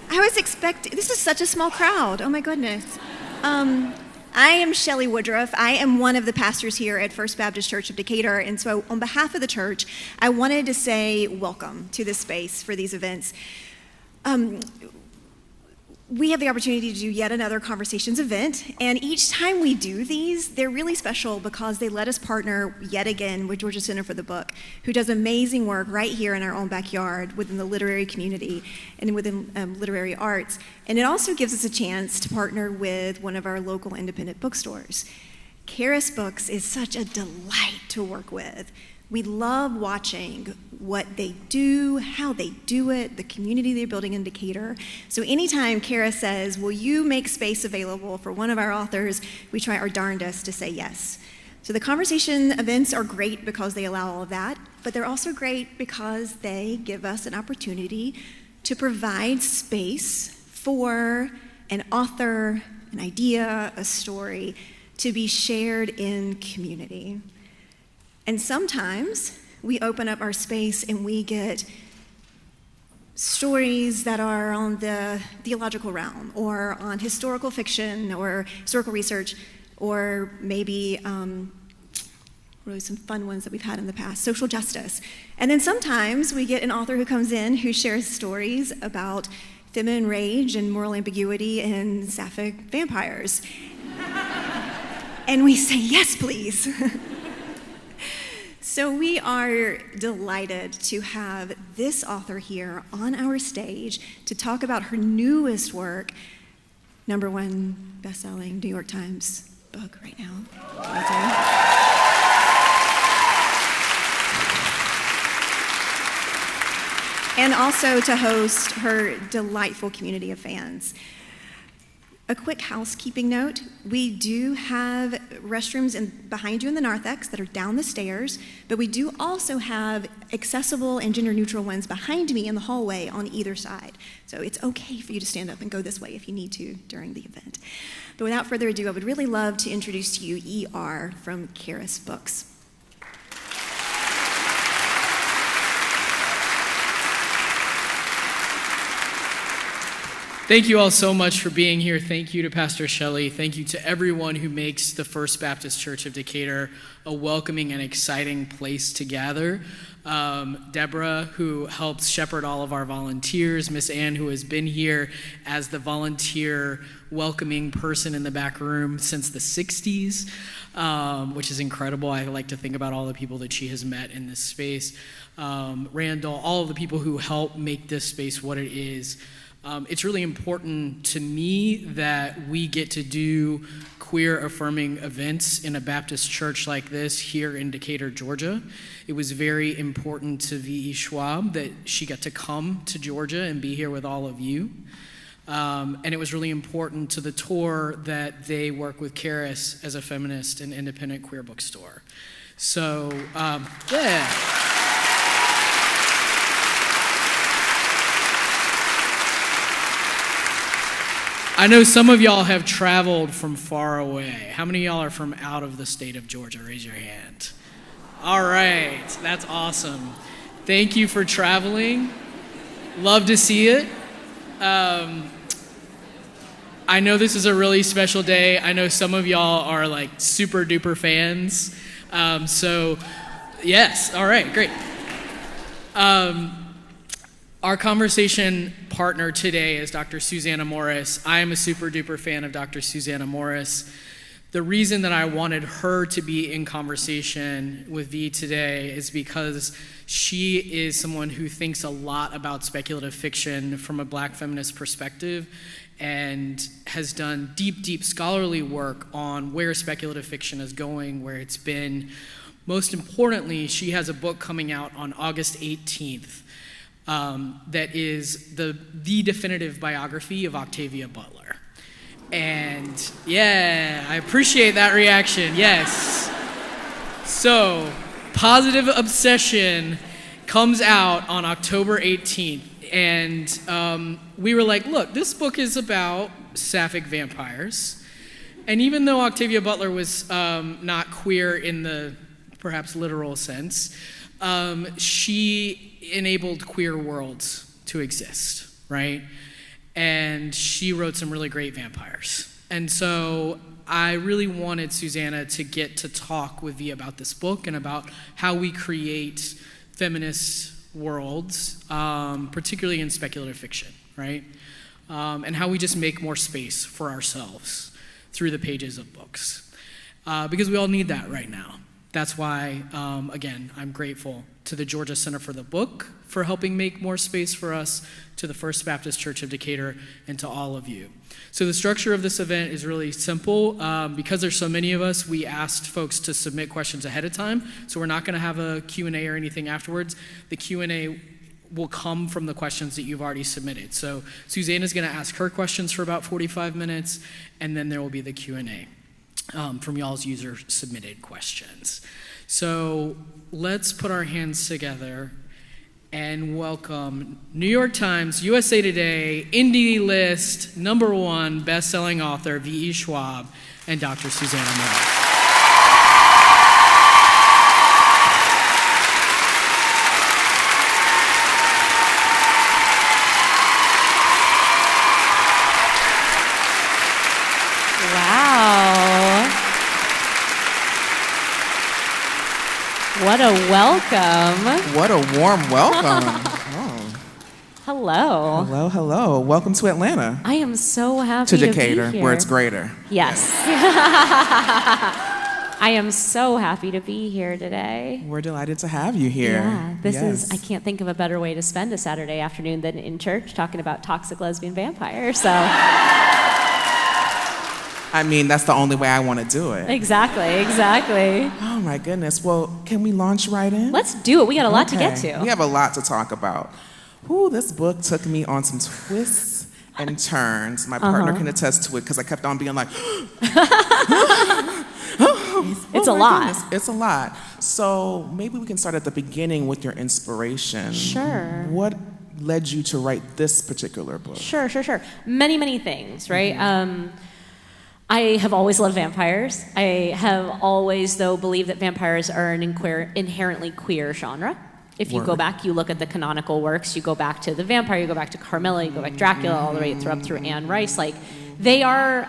I was expecting, this is such a small crowd. Oh my goodness. I am Shelley Woodruff. I am one of the pastors here at First Baptist Church of Decatur. And so on behalf of the church, I wanted to say welcome to this space for these events. We have the opportunity to do yet another Conversations event, and each time we do these, they're really special because they let us partner yet again with Georgia Center for the Book, who does amazing work right here in our own backyard within the literary community and within literary arts. And it also gives us a chance to partner with one of our local independent bookstores. Charis Books is such a delight to work with. We love watching what they do, how they do it, the community they're building in Decatur. So anytime Charis says, will you make space available for one of our authors, we try our darndest to say yes. So the conversation events are great because they allow all of that, but they're also great because they give us an opportunity to provide space for an author, an idea, a story to be shared in community. And sometimes we open up our space and we get stories that are on the theological realm or on historical fiction or historical research or maybe really some fun ones that we've had in the past, social justice. And then sometimes we get an author who comes in who shares stories about feminine rage and moral ambiguity and sapphic vampires. And we say, yes, please. So we are delighted to have this author here on our stage to talk about her newest work, #1 bestselling New York Times book right now. And also to host her delightful community of fans. A quick housekeeping note, we do have restrooms behind you in the narthex that are down the stairs, but we do also have accessible and gender-neutral ones behind me in the hallway on either side. So it's okay for you to stand up and go this way if you need to during the event. But without further ado, I would really love to introduce to you E.R. from Charis Books. Thank you all so much for being here. Thank you to Pastor Shelley. Thank you to everyone who makes the First Baptist Church of Decatur a welcoming and exciting place to gather. Deborah, who helps shepherd all of our volunteers. Miss Ann, who has been here as the volunteer welcoming person in the back room since the 60s, which is incredible. I like to think about all the people that she has met in this space. Randall, all of the people who help make this space what it is. It's really important to me that we get to do queer affirming events in a Baptist church like this here in Decatur, Georgia. It was very important to V.E. Schwab that she got to come to Georgia and be here with all of you. And it was really important to the tour that they work with Charis as a feminist and independent queer bookstore. So, yeah. I know some of y'all have traveled from far away. How many of y'all are from out of the state of Georgia? Raise your hand. All right, that's awesome. Thank you for traveling. Love to see it. I know this is a really special day. I know some of y'all are like super duper fans. So yes, all right, great. Our conversation partner today is Dr. Susana Morris. I am a super duper fan of Dr. Susana Morris. The reason that I wanted her to be in conversation with V today is because she is someone who thinks a lot about speculative fiction from a Black feminist perspective and has done deep, deep scholarly work on where speculative fiction is going, where it's been. Most importantly, she has a book coming out on August 18th. That is the definitive biography of Octavia Butler. And yeah, I appreciate that reaction, yes. So, Positive Obsession comes out on October 18th. And we were like, look, this book is about sapphic vampires. And even though Octavia Butler was not queer in the perhaps literal sense, she enabled queer worlds to exist, right? And she wrote some really great vampires. And so I really wanted Susana to get to talk with you about this book and about how we create feminist worlds, particularly in speculative fiction, right? And how we just make more space for ourselves through the pages of books. Because we all need that right now. That's why, again, I'm grateful to the Georgia Center for the Book for helping make more space for us, to the First Baptist Church of Decatur, and to all of you. So the structure of this event is really simple. Because there's so many of us, we asked folks to submit questions ahead of time, so we're not going to have a Q&A or anything afterwards. The Q&A will come from the questions that you've already submitted. So Susana's going to ask her questions for about 45 minutes, and then there will be the Q&A from y'all's user-submitted questions. So let's put our hands together and welcome New York Times, USA Today, Indie List, #1 best-selling author V.E. Schwab, and Dr. Susana Morris. What a welcome. What a warm welcome. Oh. Hello. Hello, hello. Welcome to Atlanta. I am so happy To to Decatur, be here. where it's greater. Yes. I am so happy to be here today. We're delighted to have you here. Yeah, this is, Yes. I can't think of a better way to spend a Saturday afternoon than in church talking about toxic lesbian vampires, so. I mean, that's the only way I want to do it. Exactly. Oh my goodness. Well, can we launch right in? Let's do it. We got a lot to get to. We have a lot to talk about. Ooh, this book took me on some twists and turns. My partner can attest to it because I kept on being like, it's a my lot. goodness, it's a lot. So maybe we can start at the beginning with your inspiration. Sure. What led you to write this particular book? Sure. Many things, right? I have always loved vampires. I have always, though, believed that vampires are an inherently queer genre. If you go back, you look at the canonical works, you go back to The Vampire, you go back to Carmilla, you go back to Dracula, all the way up through Anne Rice, like, they are,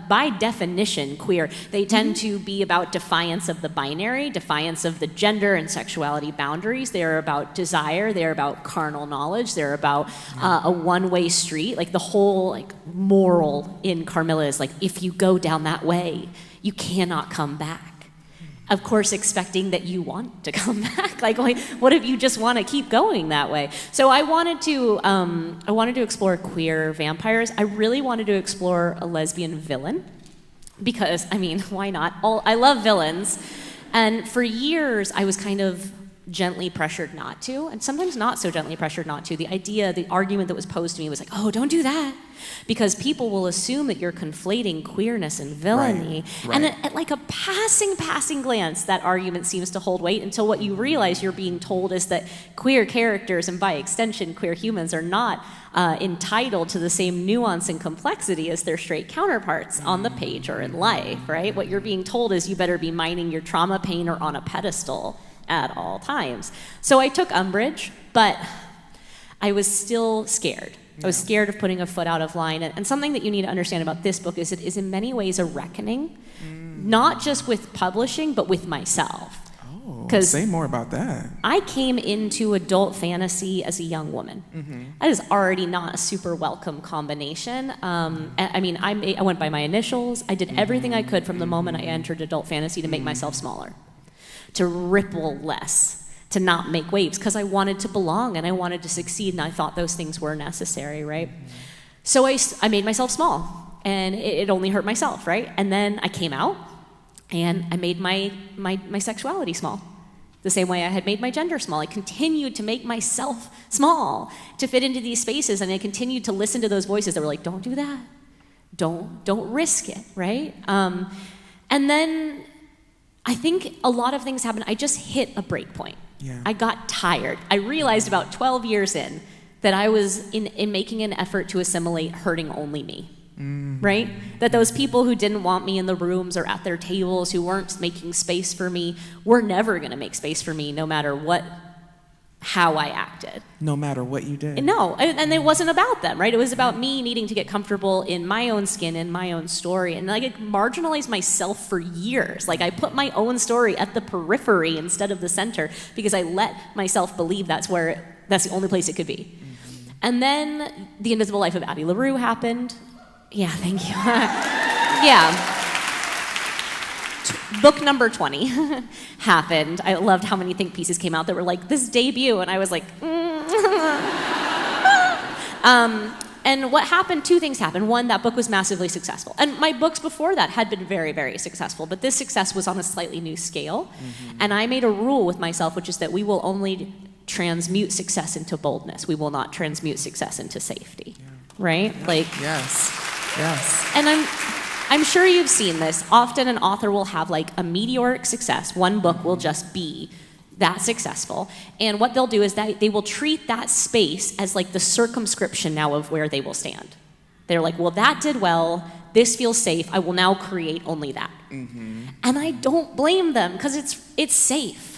by definition, queer. They tend to be about defiance of the binary, defiance of the gender and sexuality boundaries. They're about desire. They're about carnal knowledge. They're about a one-way street. Like, the whole, like, moral in Carmilla is, like, if you go down that way, you cannot come back. Of course, expecting that you want to come back. Like, what if you just want to keep going that way? So I wanted to explore queer vampires. I really wanted to explore a lesbian villain because, I mean, why not? I love villains, and for years I was kind of gently pressured not to, and sometimes not so gently pressured not to. The argument that was posed to me was like, oh, don't do that, because people will assume that you're conflating queerness and villainy. Right. And at like a passing glance, that argument seems to hold weight until what you realize you're being told is that queer characters, and by extension queer humans, are not entitled to the same nuance and complexity as their straight counterparts on the page or in life, right? What you're being told is you better be mining your trauma pain or on a pedestal at all times. So I took umbrage, but I was still scared. I was scared of putting a foot out of line. And something that you need to understand about this book is it is in many ways a reckoning, not just with publishing, but with myself. Oh, say more about that. I came into adult fantasy as a young woman. That is already not a super welcome combination. I mean, I went by my initials. I did everything I could from the moment I entered adult fantasy to make myself smaller, to ripple less, to not make waves, because I wanted to belong and I wanted to succeed, and I thought those things were necessary, right? So I made myself small, and it only hurt myself, right? And then I came out, and I made my sexuality small, the same way I had made my gender small. I continued to make myself small to fit into these spaces, and I continued to listen to those voices that were like, don't do that, don't risk it, right? And then I think a lot of things happened. I just hit a break point. Yeah. I got tired. I realized about 12 years in that I was in making an effort to assimilate hurting only me. right? That those people who didn't want me in the rooms or at their tables, who weren't making space for me, were never going to make space for me no matter how I acted. No matter what you did. No, and it wasn't about them, right? It was about me needing to get comfortable in my own skin, in my own story. And like, I marginalized myself for years. Like, I put my own story at the periphery instead of the center because I let myself believe that's the only place it could be. And then The Invisible Life of Addie LaRue happened. Yeah, thank you. Yeah. Book number 20 happened. I loved how many think pieces came out that were like, this debut, and I was like, And what happened, two things happened. One, that book was massively successful. And my books before that had been very, very successful, but this success was on a slightly new scale. And I made a rule with myself, which is that we will only transmute success into boldness. We will not transmute success into safety, right? Like, Yes. and I'm sure you've seen this. Often an author will have like a meteoric success. One book will just be that successful. And what they'll do is that they will treat that space as like the circumscription now of where they will stand. They're like, well, that did well. This feels safe. I will now create only that. And I don't blame them because it's safe.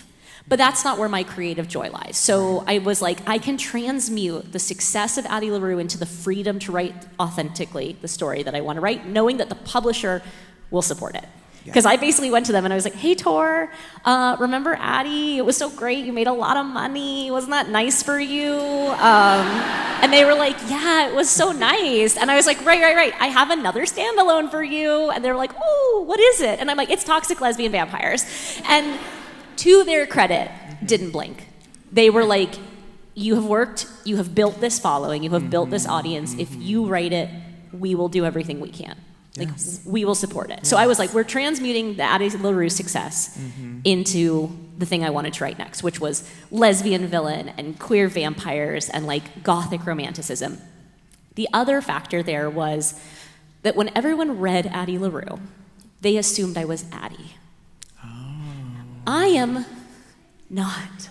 But that's not where my creative joy lies. So I was like, I can transmute the success of Addie LaRue into the freedom to write authentically the story that I want to write, knowing that the publisher will support it. Because I basically went to them and I was like, hey, Tor, remember Addie? It was so great. You made a lot of money. Wasn't that nice for you? And they were like, yeah, it was so nice. And I was like, right. I have another standalone for you. And they were like, oh, what is it? And I'm like, it's Toxic Lesbian Vampires. And to their credit, didn't blink. They were like, you have worked, you have built this following, you have built this audience. If you write it, we will do everything we can. Like, we will support it. So I was like, we're transmuting the Addie LaRue success into the thing I wanted to write next, which was lesbian villain and queer vampires and like gothic romanticism. The other factor there was that when everyone read Addie LaRue, they assumed I was Addie. I am not.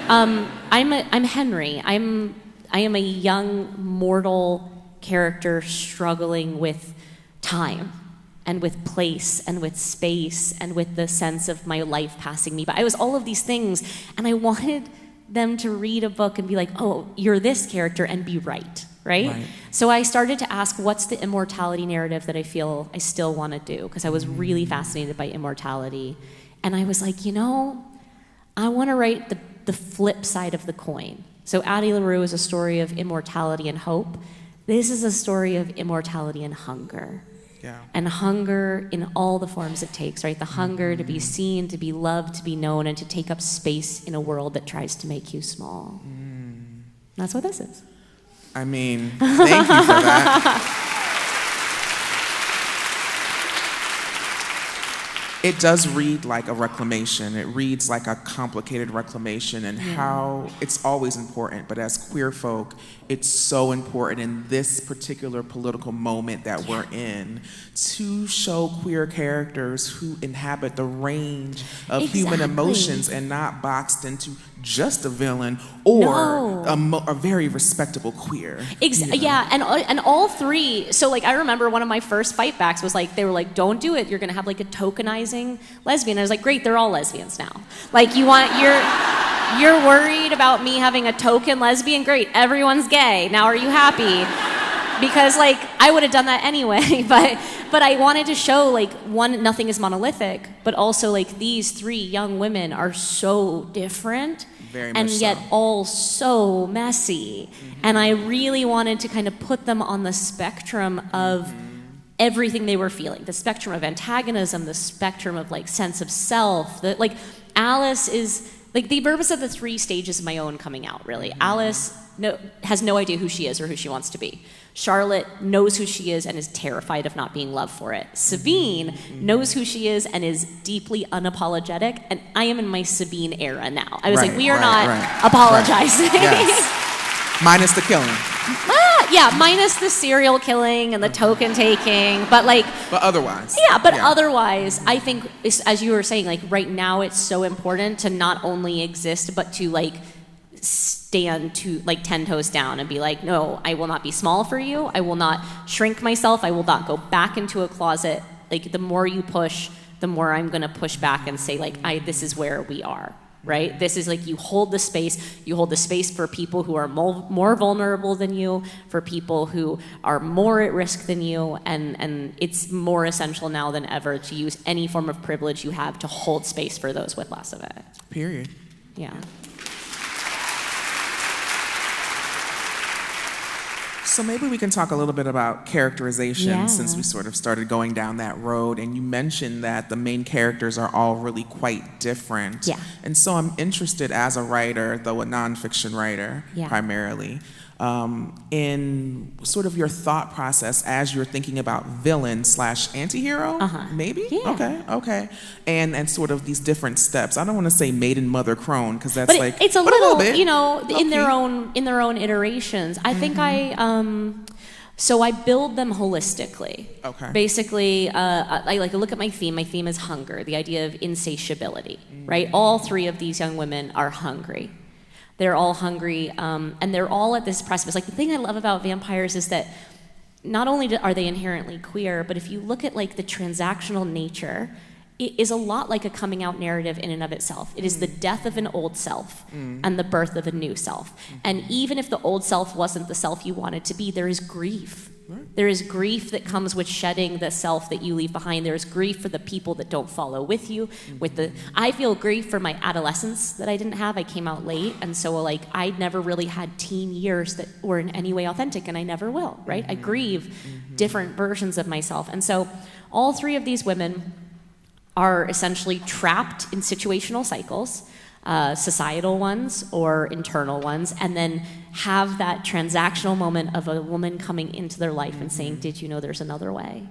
I'm Henry. I am a young mortal character struggling with time and with place and with space and with the sense of my life passing me by. I was all of these things, and I wanted them to read a book and be like, oh, you're this character, and be right? So I started to ask, what's the immortality narrative that I feel I still want to do? Because I was really fascinated by immortality. And I was like, I want to write the flip side of the coin. So Addie LaRue is a story of immortality and hope. This is a story of immortality and hunger. And hunger in all the forms it takes, right? The hunger to be seen, to be loved, to be known, and to take up space in a world that tries to make you small. That's what this is. I mean, thank you for that. It does read like a reclamation. It reads like a complicated reclamation, and how it's always important, but as queer folk, it's so important in this particular political moment that we're in to show queer characters who inhabit the range of human emotions and not boxed into just a villain or a very respectable queer. Yeah, and all three. So like, I remember one of my first fight backs was like, they were like, don't do it. You're gonna have like a tokenizing lesbian. I was like, great, they're all lesbians now. Like, you're worried about me having a token lesbian? Great, everyone's gay. Now are you happy? Because like, I would have done that anyway, but I wanted to show like, one, nothing is monolithic, but also like these three young women are so different. Very much and yet so. all so messy. And I really wanted to kind of put them on the spectrum of everything they were feeling. The spectrum of antagonism, the spectrum of like sense of self. Like Alice is, like the purpose of the three stages of my own coming out, really. Alice has no idea who she is or who she wants to be. Charlotte knows who she is and is terrified of not being loved for it. Sabine knows who she is and is deeply unapologetic, and I am in my Sabine era now. I was like, we are not apologizing. Yes. Minus the killing. Minus the serial killing and the token taking, but otherwise. Otherwise, I think, as you were saying, like right now it's so important to not only exist, but to like stand to like 10 toes down and be like, no, I will not be small for you. I will not shrink myself. I will not go back into a closet. Like the more you push, the more I'm going to push back and say like, this is where we are, right? This is like, you hold the space for people who are more vulnerable than you, for people who are more at risk than you. And it's more essential now than ever to use any form of privilege you have to hold space for those with less of it. Period. Yeah. So maybe we can talk a little bit about characterization Yeah. since we sort of started going down that road. And you mentioned that the main characters are all really quite different. Yeah. And so I'm interested as a writer, though a nonfiction writer Yeah. primarily, in sort of your thought process as you're thinking about villain / antihero, maybe? Yeah. Okay. And sort of these different steps. I don't want to say maiden, mother, crone, because that's But like, it's a but little, bit. in their own iterations. I think so I build them holistically. Okay. Basically, I like to look at my theme. My theme is hunger, the idea of insatiability, right? All three of these young women are hungry. They're all hungry, and they're all at this precipice. Like the thing I love about vampires is that not only are they inherently queer, but if you look at like the transactional nature, it is a lot like a coming out narrative in and of itself. It is the death of an old self and the birth of a new self. And even if the old self wasn't the self you wanted to be, there is grief. There is grief that comes with shedding the self that you leave behind. There is grief for the people that don't follow with you. I feel grief for my adolescence that I didn't have. I came out late, and so like I never really had teen years that were in any way authentic, and I never will, right? I grieve different versions of myself. And so all three of these women are essentially trapped in situational cycles, societal ones or internal ones, and then have that transactional moment of a woman coming into their life and saying, did you know there's another way?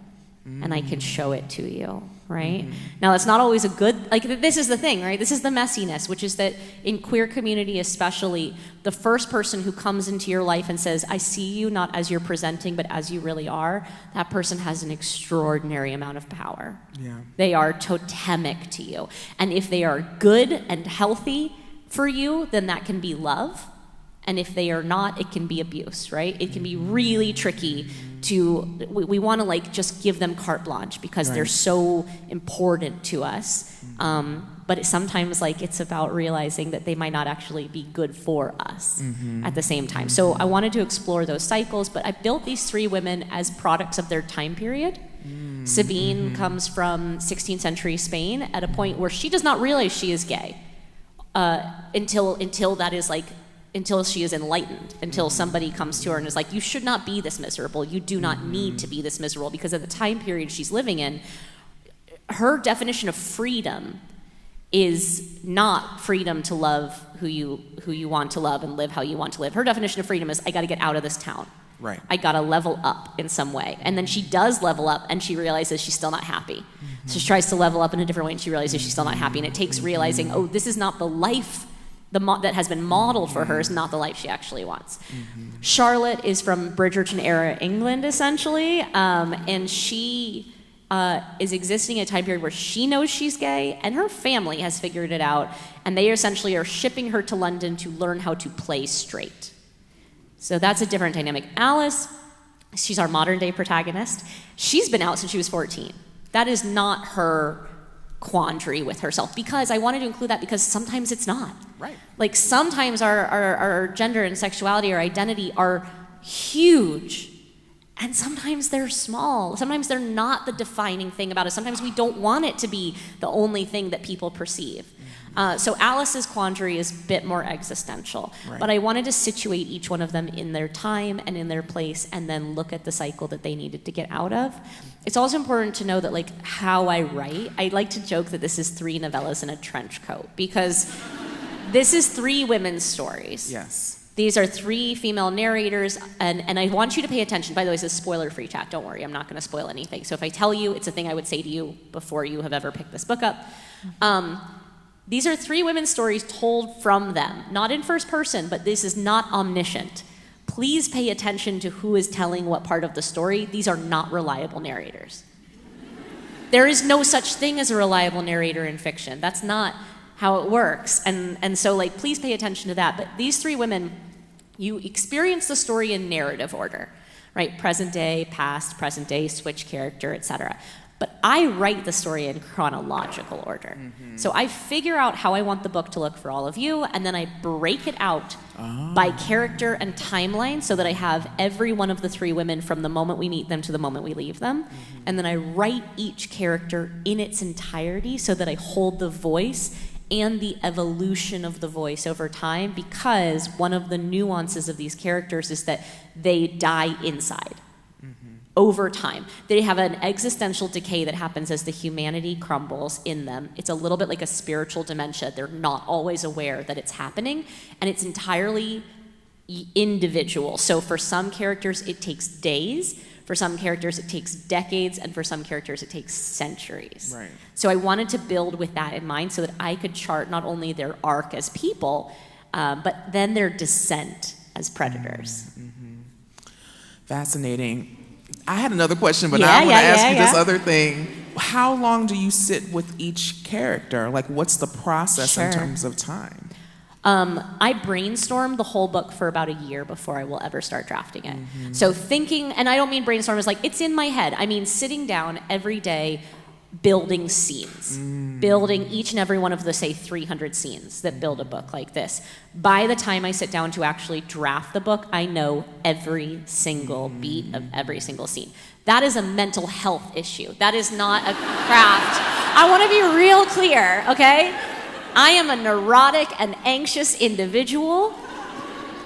And I can show it to you, right? Now, it's not always a good, like, this is the thing, right? This is the messiness, which is that in queer community especially, the first person who comes into your life and says, I see you not as you're presenting, but as you really are, that person has an extraordinary amount of power. Yeah. They are totemic to you. And if they are good and healthy for you, then that can be love. And if they are not, it can be abuse, right? It can be really tricky we want to like just give them carte blanche because they're so important to us. But sometimes like it's about realizing that they might not actually be good for us at the same time. So I wanted to explore those cycles, but I built these three women as products of their time period. Sabine comes from 16th century Spain at a point where she does not realize she is gay until she is enlightened, until somebody comes to her and is like, you should not be this miserable. You do not need to be this miserable, because at the time period she's living in, her definition of freedom is not freedom to love who you want to love and live how you want to live. Her definition of freedom is, I got to get out of this town. Right. I got to level up in some way. And then she does level up, and she realizes she's still not happy. So she tries to level up in a different way, and she realizes she's still not happy. And it takes realizing, oh, this is not the life that has been modeled for her, is not the life she actually wants. Charlotte is from Bridgerton era England, essentially, and she is existing in a time period where she knows she's gay, and her family has figured it out, and they essentially are shipping her to London to learn how to play straight. So that's a different dynamic. Alice, she's our modern day protagonist. She's been out since she was 14. That is not her quandary with herself, because I wanted to include that because sometimes it's not. Right. Like sometimes our gender and sexuality or identity are huge, and sometimes they're small. Sometimes they're not the defining thing about us. Sometimes we don't want it to be the only thing that people perceive. So Alice's quandary is a bit more existential, but I wanted to situate each one of them in their time and in their place, and then look at the cycle that they needed to get out of. It's also important to know that like how I write, I like to joke that this is 3 novellas in a trench coat, because this is 3 women's stories. Yes. These are 3 female narrators, and I want you to pay attention. By the way, this is spoiler-free chat. Don't worry, I'm not going to spoil anything. So if I tell you, it's a thing I would say to you before you have ever picked this book up. These are 3 women's stories told from them, not in first person, but this is not omniscient. Please pay attention to who is telling what part of the story. These are not reliable narrators. There is no such thing as a reliable narrator in fiction. That's not how it works. And so like, please pay attention to that. But these three women, you experience the story in narrative order, right? Present day, past, present day, switch character, etc. But I write the story in chronological order. So I figure out how I want the book to look for all of you, and then I break it out by character and timeline so that I have every one of the three women from the moment we meet them to the moment we leave them. And then I write each character in its entirety so that I hold the voice and the evolution of the voice over time, because one of the nuances of these characters is that they die inside. Over time. They have an existential decay that happens as the humanity crumbles in them. It's a little bit like a spiritual dementia. They're not always aware that it's happening, and it's entirely individual. So for some characters, it takes days. For some characters, it takes decades, and for some characters, it takes centuries. Right. So I wanted to build with that in mind so that I could chart not only their arc as people, but then their descent as predators. Fascinating. I had another question, but now I want to ask you this other thing. How long do you sit with each character? Like, what's the process in terms of time? I brainstorm the whole book for about a year before I will ever start drafting it. So thinking, and I don't mean brainstorm as like, it's in my head. I mean sitting down every day, building scenes, building each and every one of the, say, 300 scenes that build a book like this. By the time I sit down to actually draft the book, I know every single beat of every single scene. That is a mental health issue. That is not a craft. I want to be real clear, okay? I am a neurotic and anxious individual.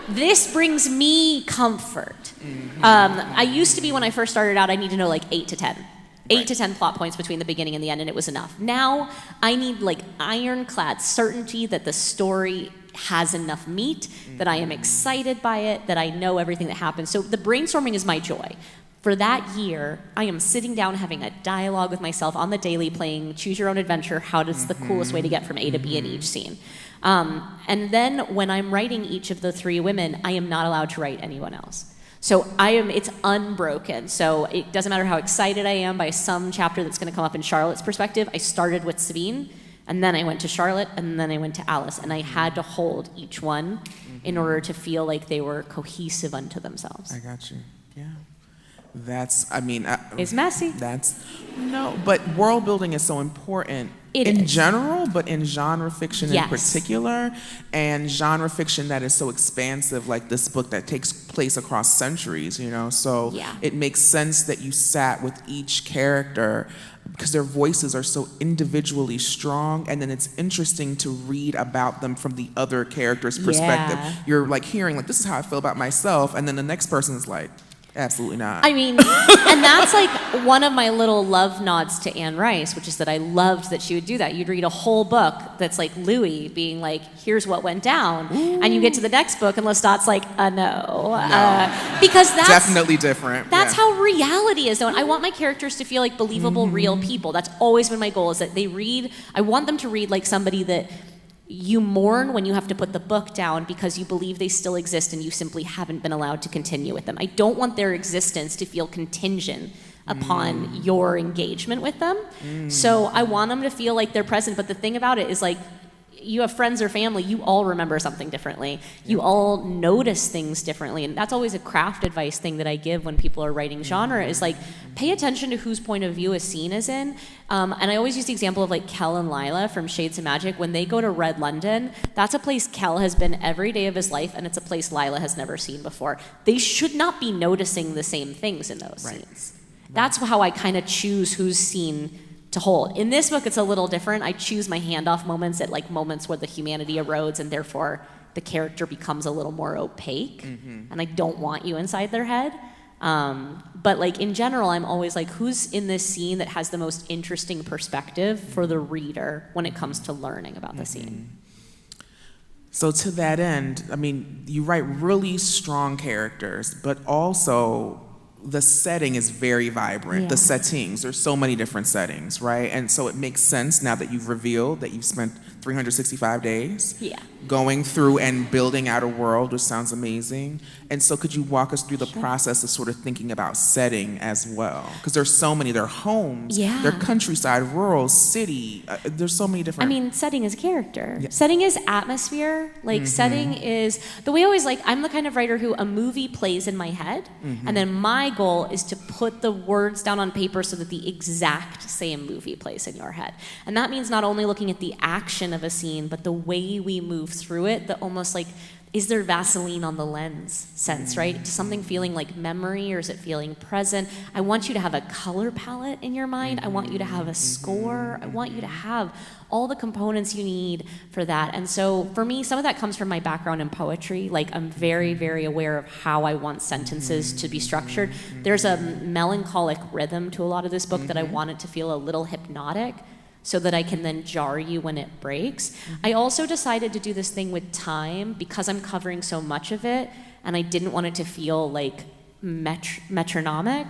This brings me comfort. I used to be, when I first started out, I need to know like 8 to 10. 8 to 10 plot points between the beginning and the end, and it was enough. Now, I need like ironclad certainty that the story has enough meat, that I am excited by it, that I know everything that happens. So the brainstorming is my joy. For that year, I am sitting down having a dialogue with myself on the daily, playing Choose Your Own Adventure, how does the coolest way to get from A to B in each scene. And then when I'm writing each of the three women, I am not allowed to write anyone else. So it's unbroken. So it doesn't matter how excited I am by some chapter that's going to come up in Charlotte's perspective. I started with Sabine, and then I went to Charlotte, and then I went to Alice, and I had to hold each one in order to feel like they were cohesive unto themselves. I got you. Yeah. That's, I mean... It's messy. But world building is so important in general, but in genre fiction in particular, and genre fiction that is so expansive, like this book that takes place across centuries, you know? So it makes sense that you sat with each character because their voices are so individually strong, and then it's interesting to read about them from the other character's perspective. You're like hearing, like, this is how I feel about myself, and then the next person is like, absolutely not. I mean, and that's like one of my little love nods to Anne Rice, which is that I loved that she would do that. You'd read a whole book that's like Louis being like, here's what went down. And you get to the next book and Lestat's like, no. Because that's definitely different. That's how reality is, though. And I want my characters to feel like believable, real people. That's always been my goal, is that I want them to read like somebody that you mourn when you have to put the book down because you believe they still exist and you simply haven't been allowed to continue with them. I don't want their existence to feel contingent upon your engagement with them. So I want them to feel like they're present. But the thing about it is, like, you have friends or family, you all remember something differently. You all notice things differently. And that's always a craft advice thing that I give when people are writing genre, is like, pay attention to whose point of view a scene is in. And I always use the example of like Kel and Lila from Shades of Magic. When they go to Red London, that's a place Kel has been every day of his life, and it's a place Lila has never seen before. They should not be noticing the same things in those scenes. That's how I kind of choose whose scene to hold. In this book, it's a little different. I choose my handoff moments at like moments where the humanity erodes and therefore the character becomes a little more opaque, and I don't want you inside their head. But like in general, I'm always like, who's in this scene that has the most interesting perspective for the reader when it comes to learning about the scene? So to that end, I mean, you write really strong characters, but also the setting is very vibrant. The settings, there's so many different settings, right? And so it makes sense now that you've revealed that you've spent 365 days. going through and building out a world, which sounds amazing. And so could you walk us through the process of sort of thinking about setting as well? Because there's so many, they're homes, they're countryside, rural, city, there's so many different... I mean, setting is a character. Yeah. Setting is atmosphere. Like, setting is... The way I always I'm the kind of writer who a movie plays in my head, and then my goal is to put the words down on paper so that the exact same movie plays in your head. And that means not only looking at the action of a scene, but the way we move through it, the almost is there Vaseline on the lens sense, right? Is something feeling like memory, or is it feeling present? I want you to have a color palette in your mind. I want you to have a score. I want you to have all the components you need for that. And so for me, some of that comes from my background in poetry. I'm very, very aware of how I want sentences to be structured. There's a melancholic rhythm to a lot of this book that I want it to feel a little hypnotic, so that I can then jar you when it breaks. I also decided to do this thing with time because I'm covering so much of it, and I didn't want it to feel metronomic.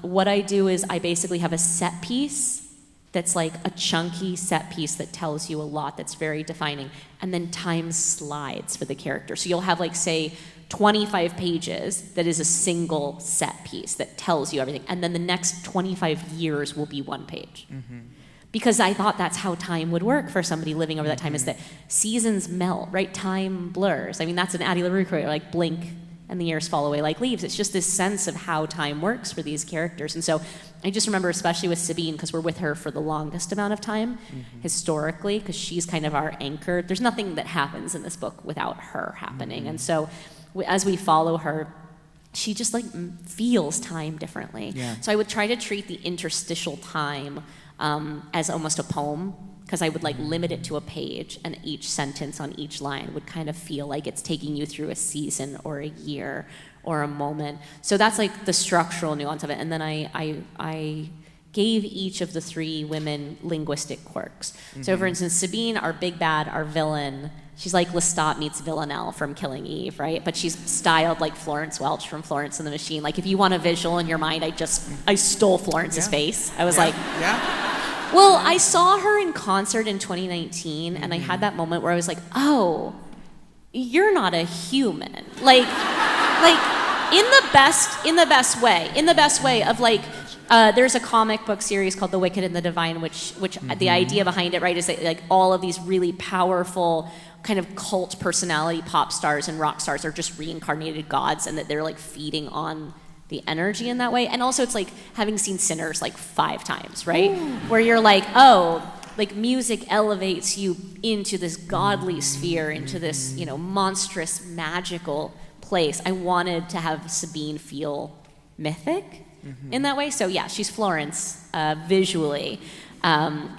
What I do is I basically have a set piece that's a chunky set piece that tells you a lot, that's very defining, and then time slides for the character. So you'll have say 25 pages that is a single set piece that tells you everything, and then the next 25 years will be one page. Because I thought that's how time would work for somebody living over that time, is that seasons melt, right? Time blurs. I mean, that's an Addie LaRue quote, blink and the years fall away like leaves. It's just this sense of how time works for these characters. And so I just remember, especially with Sabine, because we're with her for the longest amount of time, historically, because she's kind of our anchor. There's nothing that happens in this book without her happening. And so as we follow her, she just feels time differently. Yeah. So I would try to treat the interstitial time as almost a poem, because I would limit it to a page, and each sentence on each line would kind of feel like it's taking you through a season or a year or a moment. So that's the structural nuance of it. And then I gave each of the three women linguistic quirks. So for instance, Sabine, our big bad, our villain, she's like Lestat meets Villanelle from Killing Eve, right? But she's styled like Florence Welch from Florence and the Machine. If you want a visual in your mind, I stole Florence's face. I was well, I saw her in concert in 2019, and I had that moment where I was oh, you're not a human. in the best way of there's a comic book series called The Wicked and the Divine, which the idea behind it, right, is that all of these really powerful kind of cult personality pop stars and rock stars are just reincarnated gods, and that they're feeding on the energy in that way. And also it's having seen Sinners 5 times, right? Ooh. Where you're music elevates you into this godly sphere, into this, monstrous, magical place. I wanted to have Sabine feel mythic in that way. So yeah, she's Florence visually,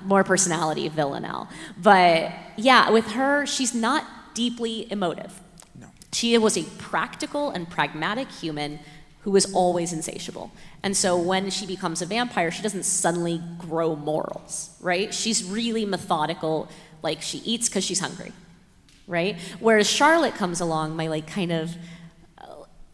more personality, Villanelle. But yeah, with her, she's not deeply emotive. No. She was a practical and pragmatic human who is always insatiable. And so when she becomes a vampire, she doesn't suddenly grow morals, right? She's really methodical, she eats because she's hungry, right? Whereas Charlotte comes along, my kind of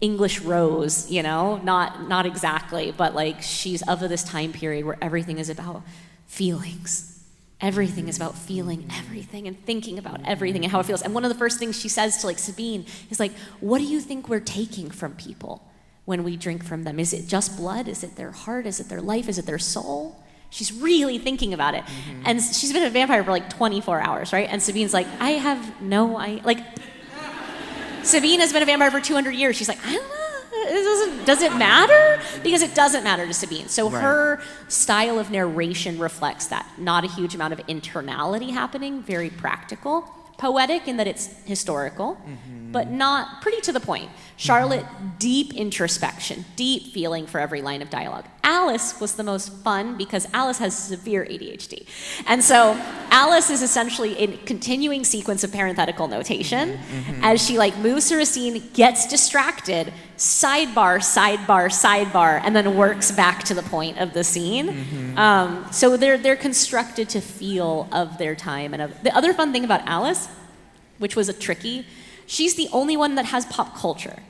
English Rose, not exactly, but she's of this time period where everything is about feelings. Everything is about feeling everything and thinking about everything and how it feels. And one of the first things she says to Sabine is what do you think we're taking from people when we drink from them? Is it just blood? Is it their heart? Is it their life? Is it their soul? She's really thinking about it. And she's been a vampire for 24 hours, right? And Sabine's I have no idea. Sabine has been a vampire for 200 years. She's I don't know. Does it matter? Because it doesn't matter to Sabine. So her style of narration reflects that. Not a huge amount of internality happening, very practical. Poetic in that it's historical, but not pretty to the point. Charlotte, deep introspection, deep feeling for every line of dialogue. Alice was the most fun because Alice has severe ADHD. And so Alice is essentially a continuing sequence of parenthetical notation as she moves through a scene, gets distracted, sidebar, sidebar, sidebar, and then works back to the point of the scene. So they're constructed to feel of their time. And the other fun thing about Alice, which was tricky, she's the only one that has pop culture.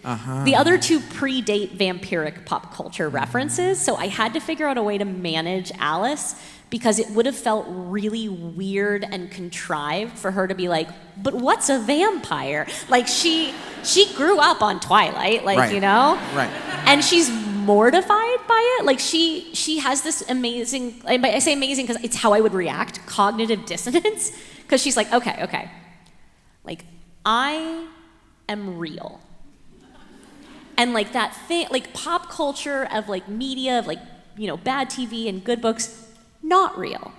The other two predate vampiric pop culture references, so I had to figure out a way to manage Alice because it would have felt really weird and contrived for her to be like, but what's a vampire? Like she grew up on Twilight, like, right. you know? Right. And she's mortified by it. Like she has this amazing, I say amazing because it's how I would react, cognitive dissonance. Because she's like, okay. Like, I am real. And like that thing, like pop culture of like media, of like, you know, bad TV and good books, not real.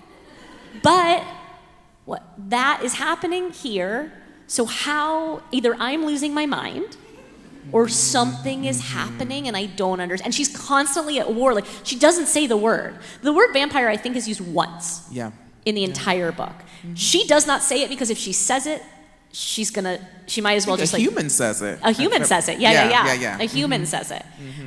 But what that is happening here, so how either I'm losing my mind or something is happening and I don't understand. And she's constantly at war. Like, she doesn't say the word. The word vampire, I think, is used once in the entire book. She does not say it because if she says it, she might as well just like... A human says it. A human says it, yeah. A human says it.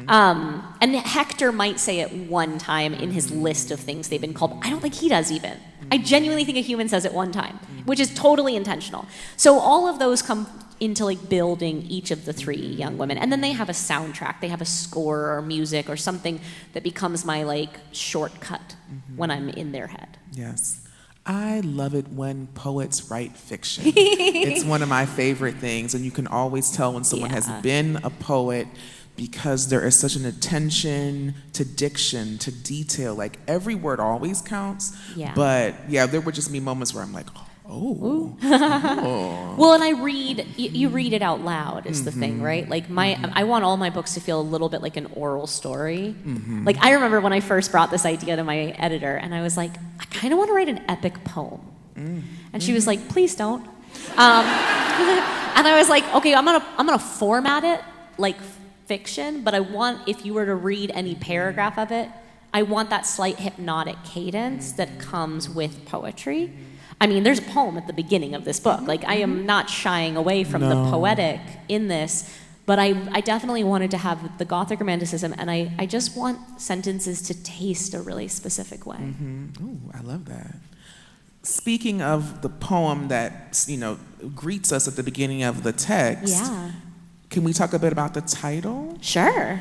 And Hector might say it one time in his list of things they've been called. I don't think he does even. I genuinely think a human says it one time, which is totally intentional. So all of those come into like building each of the three young women. And then they have a soundtrack. They have a score or music or something that becomes my like shortcut when I'm in their head. Yes. I love it when poets write fiction. It's one of my favorite things, and you can always tell when someone has been a poet because there is such an attention to diction, to detail. Like, every word always counts. Yeah. But yeah, there would just be moments where I'm like, oh. Well, and I read, you read it out loud is the thing, right? Like I want all my books to feel a little bit like an oral story. Like, I remember when I first brought this idea to my editor and I was like, I kind of want to write an epic poem. And she was like, please don't. And I was like, okay, I'm gonna format it like fiction, but I want, if you were to read any paragraph of it, I want that slight hypnotic cadence that comes with poetry. I mean, there's a poem at the beginning of this book. Like, I am not shying away from the poetic in this, but I definitely wanted to have the Gothic romanticism, and I just want sentences to taste a really specific way. Ooh, I love that. Speaking of the poem that, you know, greets us at the beginning of the text, can we talk a bit about the title? Sure.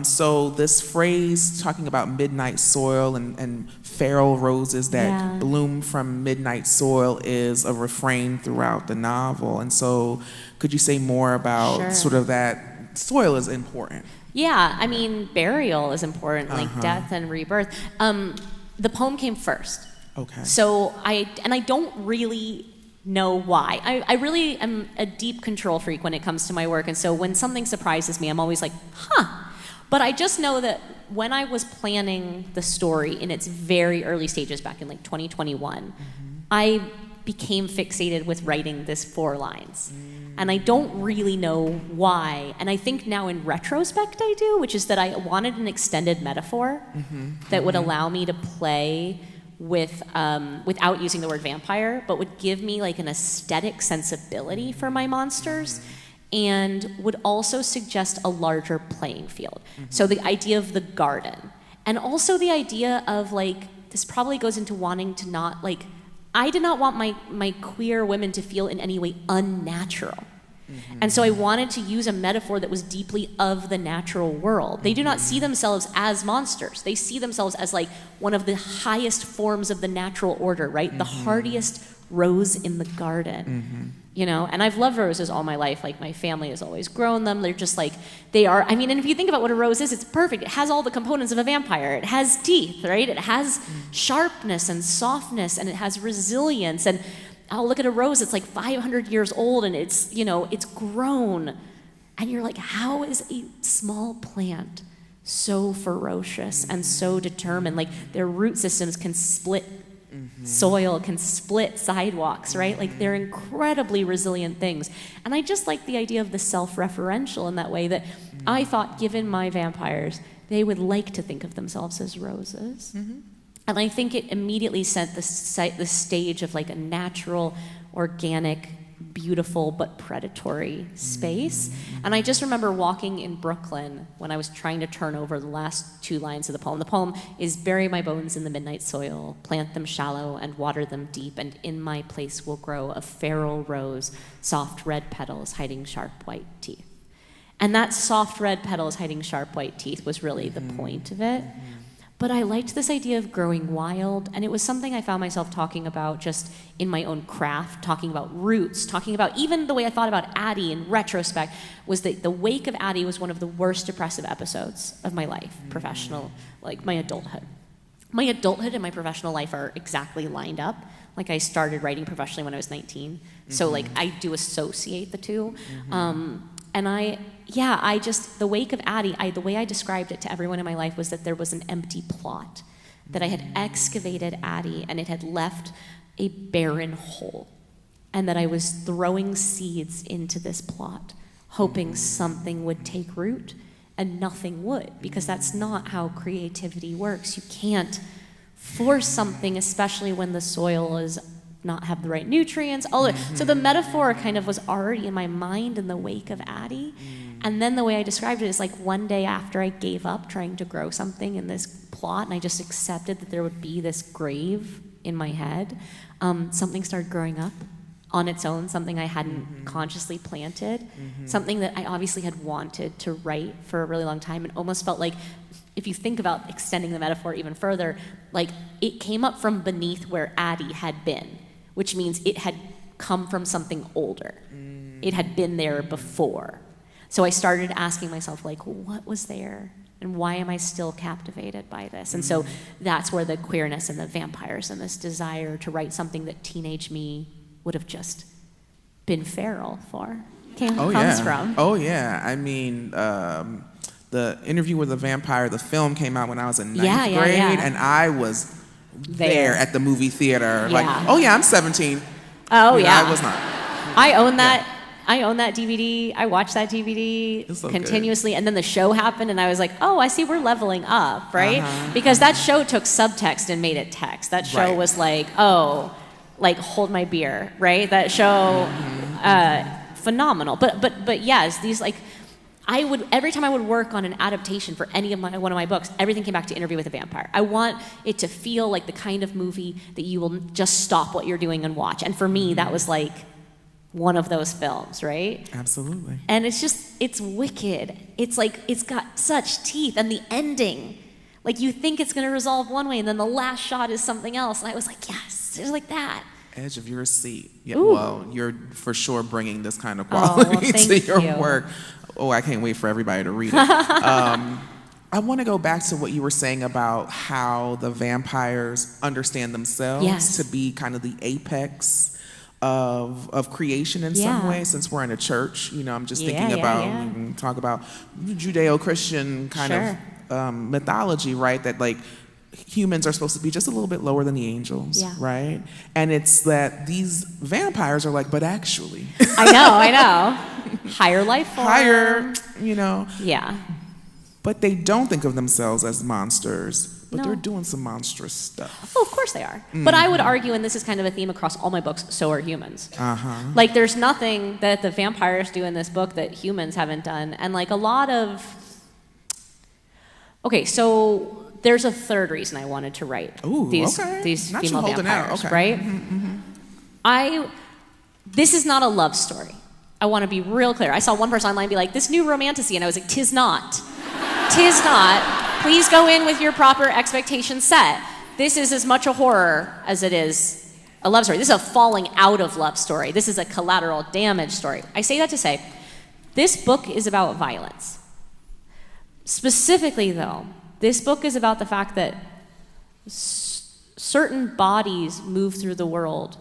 So this phrase talking about midnight soil and feral roses that bloom from midnight soil is a refrain throughout the novel. And so could you say more about sort of that soil is important? Yeah, I mean, burial is important, like death and rebirth. The poem came first. Okay. So I don't really know why. I really am a deep control freak when it comes to my work, and so when something surprises me, I'm always like, But I just know that when I was planning the story in its very early stages back in like 2021, I became fixated with writing this 4 lines. And I don't really know why. And I think now in retrospect I do, which is that I wanted an extended metaphor that would allow me to play with without using the word vampire, but would give me like an aesthetic sensibility for my monsters, and would also suggest a larger playing field. So the idea of the garden, and also the idea of like, this probably goes into wanting to not like, I did not want my queer women to feel in any way unnatural. And so I wanted to use a metaphor that was deeply of the natural world. They do not see themselves as monsters. They see themselves as like one of the highest forms of the natural order, right? The hardiest rose in the garden, you know? And I've loved roses all my life. Like, my family has always grown them. They're just like, they are, I mean, and if you think about what a rose is, it's perfect. It has all the components of a vampire. It has teeth, right? It has sharpness and softness, and it has resilience. And I'll look at a rose that's like 500 years old, and it's, you know, it's grown. And you're like, how is a small plant so ferocious and so determined? Like, their root systems can split soil, can split sidewalks, right? Like, they're incredibly resilient things. And I just like the idea of the self-referential in that way, that I thought, given my vampires, they would like to think of themselves as roses. And I think it immediately set the stage of like a natural, organic, beautiful, but predatory space. And I just remember walking in Brooklyn when I was trying to turn over the last 2 lines of the poem. The poem is, bury my bones in the midnight soil, plant them shallow and water them deep, and in my place will grow a feral rose, soft red petals hiding sharp white teeth. And that soft red petals hiding sharp white teeth was really the point of it. But I liked this idea of growing wild, and it was something I found myself talking about just in my own craft, talking about roots, talking about even the way I thought about Addie in retrospect, was that the wake of Addie was one of the worst depressive episodes of my life, professional, like my adulthood. My adulthood and my professional life are exactly lined up. Like I started writing professionally when I was 19, so like I do associate the two. And the wake of Addie, the way I described it to everyone in my life was that there was an empty plot, that I had excavated Addie and it had left a barren hole, and that I was throwing seeds into this plot, hoping something would take root, and nothing would, because that's not how creativity works. You can't force something, especially when the soil is not have the right nutrients. So the metaphor kind of was already in my mind in the wake of Addie. And then the way I described it is like one day after I gave up trying to grow something in this plot, and I just accepted that there would be this grave in my head, something started growing up on its own, something I hadn't consciously planted, something that I obviously had wanted to write for a really long time, and almost felt like, if you think about extending the metaphor even further, like it came up from beneath where Addie had been, which means it had come from something older. It had been there before. So I started asking myself, like, what was there? And why am I still captivated by this? And so that's where the queerness and the vampires and this desire to write something that teenage me would have just been feral for comes from. Oh, yeah. I mean, the Interview with a Vampire, the film came out when I was in ninth grade, and I was there at the movie theater. Like, oh yeah, I'm 17. Oh, I was not. I own that. I own that DVD. I watched that DVD so continuously, and then the show happened, and I was like, oh, I see we're leveling up, right? Because that show took subtext and made it text. That show was like, oh, like hold my beer, right? That show, phenomenal. But yes, these like, every time I would work on an adaptation for one of my books, everything came back to Interview with a Vampire. I want it to feel like the kind of movie that you will just stop what you're doing and watch. And for me, that was like one of those films, right? Absolutely. And it's wicked. It's like, it's got such teeth. And the ending, like you think it's going to resolve one way, and then the last shot is something else. And I was like, yes, it's like that. Edge of your seat. Yeah, well, you're for sure bringing this kind of quality to your work. Oh, I can't wait for everybody to read it. I want to go back to what you were saying about how the vampires understand themselves to be kind of the apex of creation in some way. Since we're in a church, I'm just thinking about, we can talk about Judeo-Christian kind of mythology, right? That like humans are supposed to be just a little bit lower than the angels, right? And it's that these vampires are like, but actually. I know. Higher life form. Higher, Yeah. But they don't think of themselves as monsters, but they're doing some monstrous stuff. Oh, of course they are. But I would argue, and this is kind of a theme across all my books, so are humans. Like there's nothing that the vampires do in this book that humans haven't done. And like a lot of... Okay, so there's a third reason I wanted to write these female vampires, right? This is not a love story. I want to be real clear. I saw one person online be like, this new romantasy, and I was like, 'tis not. 'Tis not. Please go in with your proper expectation set. This is as much a horror as it is a love story. This is a falling out of love story. This is a collateral damage story. I say that to say, this book is about violence. Specifically, though, this book is about the fact that certain bodies move through the world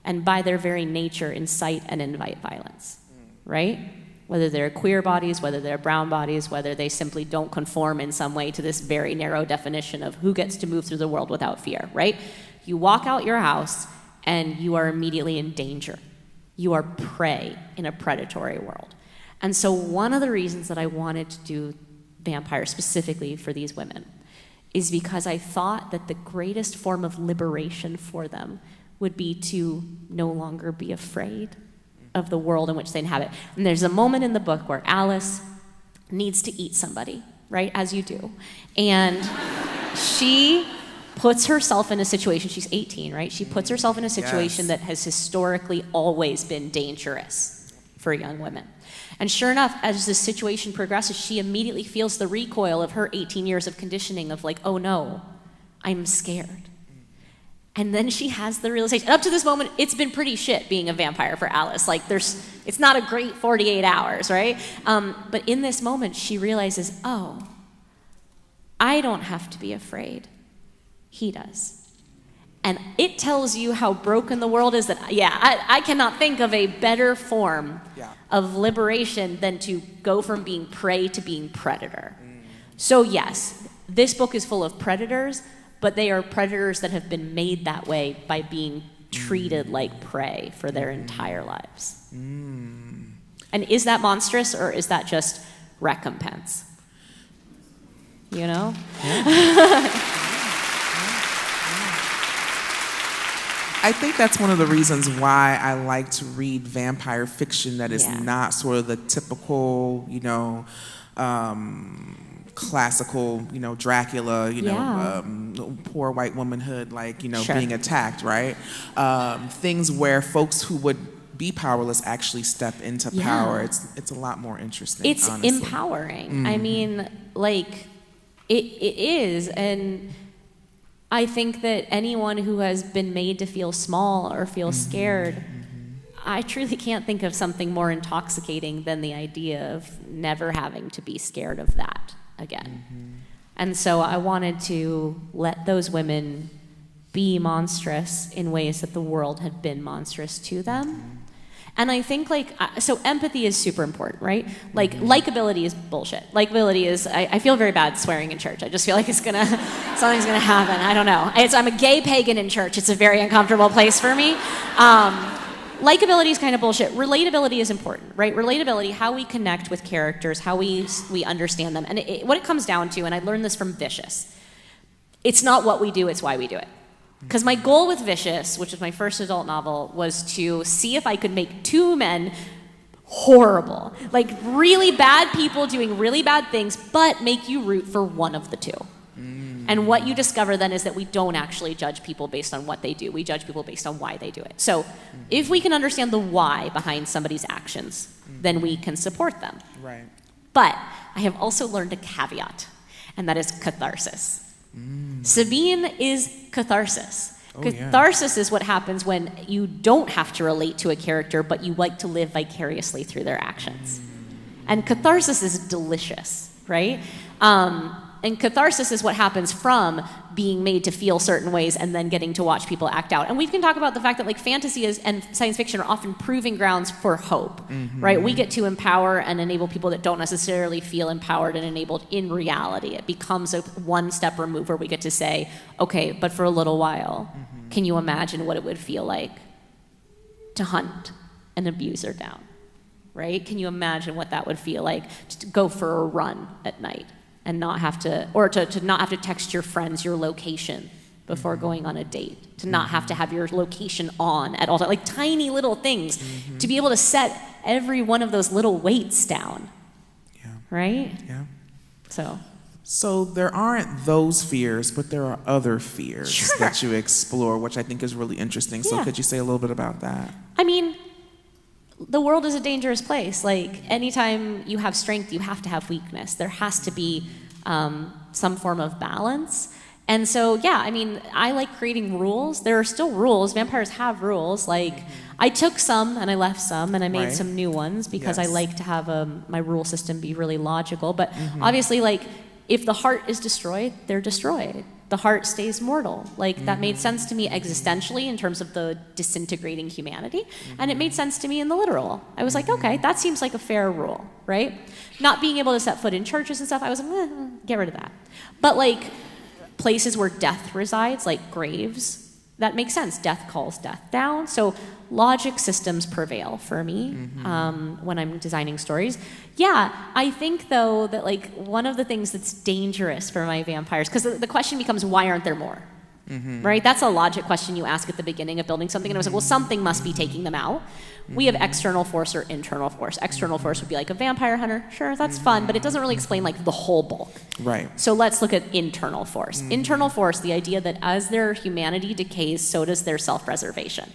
and by their very nature incite and invite violence, right? Whether they're queer bodies, whether they're brown bodies, whether they simply don't conform in some way to this very narrow definition of who gets to move through the world without fear, right? You walk out your house and you are immediately in danger. You are prey in a predatory world. And so one of the reasons that I wanted to do vampires specifically for these women is because I thought that the greatest form of liberation for them would be to no longer be afraid of the world in which they inhabit. And there's a moment in the book where Alice needs to eat somebody, right, as you do. And she puts herself in a situation, she's 18, right? She puts herself in a situation that has historically always been dangerous. for young women. And sure enough, as this situation progresses, she immediately feels the recoil of her 18 years of conditioning of like, oh no, I'm scared. And then she has the realization. And up to this moment, it's been pretty shit being a vampire for Alice. Like, it's not a great 48 hours, right? But in this moment, she realizes, oh, I don't have to be afraid. He does. And it tells you how broken the world is that, I cannot think of a better form of liberation than to go from being prey to being predator. So yes, this book is full of predators, but they are predators that have been made that way by being treated like prey for their entire lives. And is that monstrous, or is that just recompense? You know? I think that's one of the reasons why I like to read vampire fiction that is not sort of the typical, classical, Dracula, poor white womanhood, like, being attacked, right? Things where folks who would be powerless actually step into power. It's a lot more interesting. It's honestly empowering. I mean, like, it is, and I think that anyone who has been made to feel small or feel scared, I truly can't think of something more intoxicating than the idea of never having to be scared of that again. And so I wanted to let those women be monstrous in ways that the world had been monstrous to them. And I think, so empathy is super important, right? Like, likability is bullshit. Likability is, I feel very bad swearing in church. I just feel like something's gonna happen. I don't know. I'm a gay pagan in church. It's a very uncomfortable place for me. Likability is kind of bullshit. Relatability is important, right? Relatability, how we connect with characters, how we understand them. And what it comes down to, and I learned this from Vicious, it's not what we do, it's why we do it. Because my goal with Vicious, which was my first adult novel, was to see if I could make two men horrible. Like, really bad people doing really bad things, but make you root for one of the two. And what you discover then is that we don't actually judge people based on what they do. We judge people based on why they do it. So if we can understand the why behind somebody's actions, then we can support them. Right. But I have also learned a caveat, and that is catharsis. Sabine is catharsis. Catharsis is what happens when you don't have to relate to a character, but you like to live vicariously through their actions. And catharsis is delicious, right? And catharsis is what happens from being made to feel certain ways and then getting to watch people act out. And we can talk about the fact that like fantasy and science fiction are often proving grounds for hope, right? We get to empower and enable people that don't necessarily feel empowered and enabled in reality. It becomes a one step remove where we get to say, okay, but for a little while, can you imagine what it would feel like to hunt an abuser down, right? Can you imagine what that would feel like to go for a run at night? And not have to, or to not have to text your friends your location before going on a date, to not have to have your location on at all times, like tiny little things, to be able to set every one of those little weights down, right? Yeah. So there aren't those fears, but there are other fears that you explore, which I think is really interesting. So could you say a little bit about that? I mean, the world is a dangerous place. Like, anytime you have strength, you have to have weakness. There has to be some form of balance. And so, I mean, I like creating rules. There are still rules. Vampires have rules. Like, I took some and I left some and I made some new ones because I like to have my rule system be really logical. But obviously, like, if the heart is destroyed, they're destroyed. The heart stays mortal. Like, that made sense to me existentially in terms of the disintegrating humanity, and it made sense to me in the literal. I was like, okay, that seems like a fair rule, right? Not being able to set foot in churches and stuff, I was like, get rid of that. But like, places where death resides, like graves, that makes sense. Death calls death down. So logic systems prevail for me when I'm designing stories. I think though that like one of the things that's dangerous for my vampires, because the question becomes, why aren't there more? Right? That's a logic question you ask at the beginning of building something. And I was like, well, something must be taking them out. We have external force or internal force. External force would be like a vampire hunter. Sure, that's fun, but it doesn't really explain like the whole bulk. Right. So let's look at internal force. Internal force, the idea that as their humanity decays, so does their self-preservation.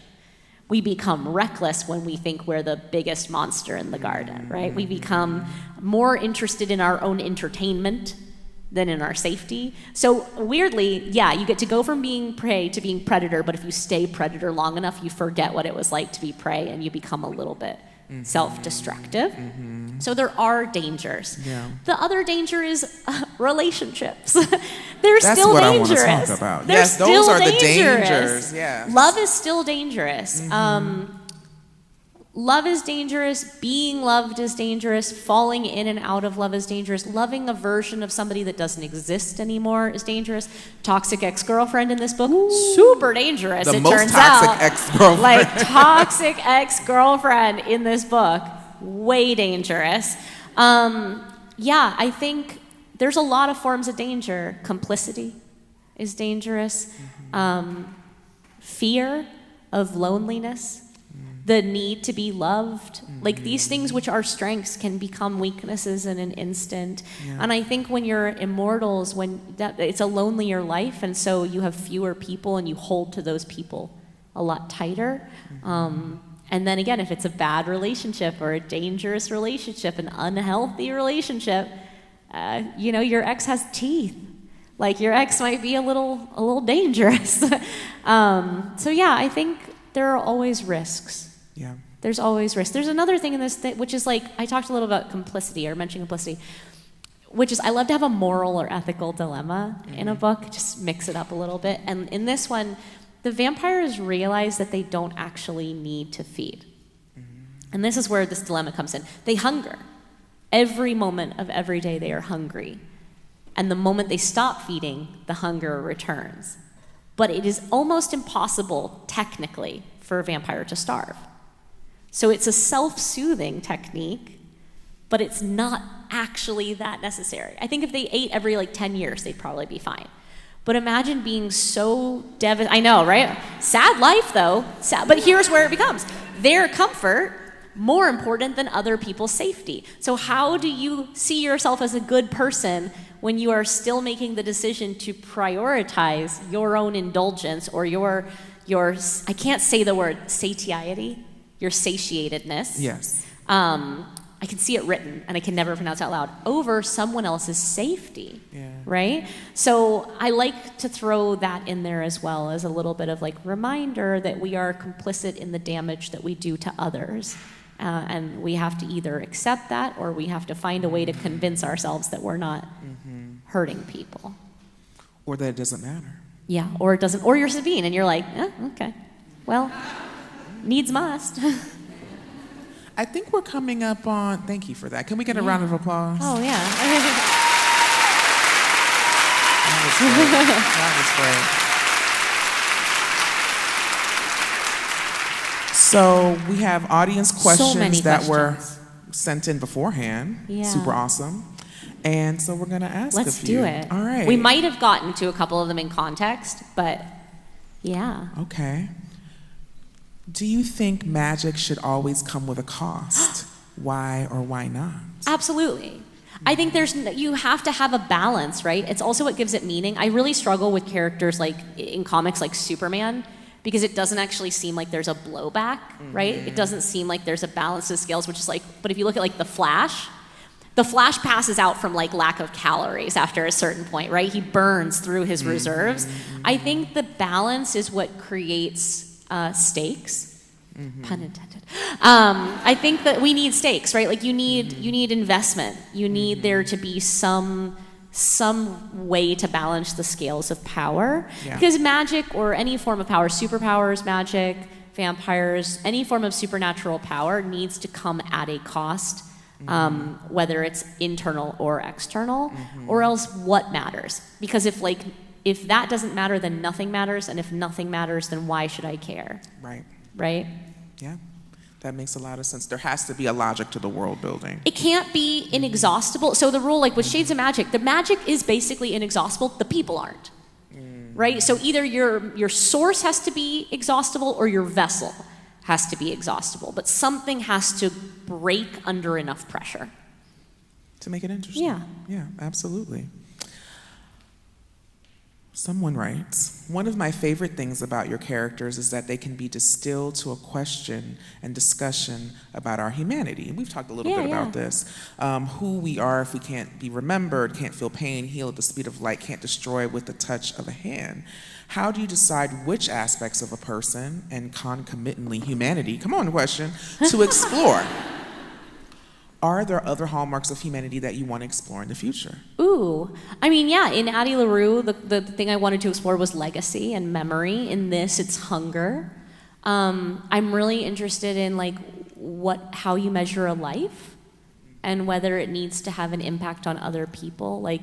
We become reckless when we think we're the biggest monster in the garden, right? We become more interested in our own entertainment than in our safety. So weirdly, yeah, you get to go from being prey to being predator, but if you stay predator long enough, you forget what it was like to be prey and you become a little bit self-destructive. So there are dangers. Yeah. The other danger is relationships. They're That's still what dangerous. I want to talk about. They're Yes, those still are the dangerous. dangers. Yes. Love is still dangerous. Love is dangerous. Being loved is dangerous. Falling in and out of love is dangerous. Loving a version of somebody that doesn't exist anymore is dangerous. Toxic ex-girlfriend in this book, super dangerous. The it most turns toxic out. ex-girlfriend. Like toxic ex-girlfriend in this book, way dangerous. Yeah, I think there's a lot of forms of danger. Complicity is dangerous. Fear of loneliness. The need to be loved. Like these things which are strengths can become weaknesses in an instant. Yeah. And I think when you're immortals, it's a lonelier life, and so you have fewer people and you hold to those people a lot tighter. And then again, if it's a bad relationship or a dangerous relationship, an unhealthy relationship, your ex has teeth. Like your ex might be a little dangerous. So yeah, I think there are always risks. Yeah. There's always risk. There's another thing in this thing, which is like, I talked a little about complicity, or mentioned complicity, which is I love to have a moral or ethical dilemma in a book, just mix it up a little bit. And in this one, the vampires realize that they don't actually need to feed. And this is where this dilemma comes in. They hunger. Every moment of every day they are hungry. And the moment they stop feeding, the hunger returns. But it is almost impossible, technically, for a vampire to starve. So it's a self-soothing technique, but it's not actually that necessary. I think if they ate every 10 years, they'd probably be fine. But imagine being so devastated. I know, right? Sad life, though. Sad. But here's where it becomes their comfort more important than other people's safety. So how do you see yourself as a good person when you are still making the decision to prioritize your own indulgence or your I can't say the word satiety, your satiatedness. Yes. I can see it written, and I can never pronounce it out loud, over someone else's safety, right? So I like to throw that in there as well as a little bit of reminder that we are complicit in the damage that we do to others. And we have to either accept that or we have to find a way to convince ourselves that we're not hurting people. Or that it doesn't matter. Yeah, or it doesn't, or you're Sabine and you're like, okay, well, needs must. I think we're coming up on, thank you for that. Can we get a round of applause? Oh, yeah. That was great. So we have audience questions that were sent in beforehand. Yeah. Super awesome. And so we're going to ask Let's a few. do it. All right. We might have gotten to a couple of them in context, but yeah. Okay. Do you think magic should always come with a cost? Why or why not? Absolutely. I think you have to have a balance, right? It's also what gives it meaning. I really struggle with characters in comics like Superman, because it doesn't actually seem like there's a blowback, right? It doesn't seem like there's a balance of scales, which is but if you look at the Flash passes out from lack of calories after a certain point, right? He burns through his reserves. I think the balance is what creates stakes, pun intended. I think that we need stakes, right? You need investment. You need there to be some way to balance the scales of power. Yeah. Because magic or any form of power, superpowers, magic, vampires, any form of supernatural power needs to come at a cost, whether it's internal or external, or else what matters? Because if that doesn't matter, then nothing matters, and if nothing matters, then why should I care? Right. Right? Yeah, that makes a lot of sense. There has to be a logic to the world building. It can't be inexhaustible. So the rule, with Shades of Magic, the magic is basically inexhaustible, the people aren't. Right? So either your source has to be exhaustible or your vessel has to be exhaustible, but something has to break under enough pressure. To make it interesting. Yeah. Yeah, absolutely. Someone writes, one of my favorite things about your characters is that they can be distilled to a question and discussion about our humanity. And we've talked a little bit about this. Who we are if we can't be remembered, can't feel pain, heal at the speed of light, can't destroy with the touch of a hand. How do you decide which aspects of a person and concomitantly humanity, come on question, to explore? Are there other hallmarks of humanity that you want to explore in the future? Ooh, I mean, yeah, in Addie LaRue, the thing I wanted to explore was legacy and memory. In this, it's hunger. I'm really interested in like how you measure a life and whether it needs to have an impact on other people. Like,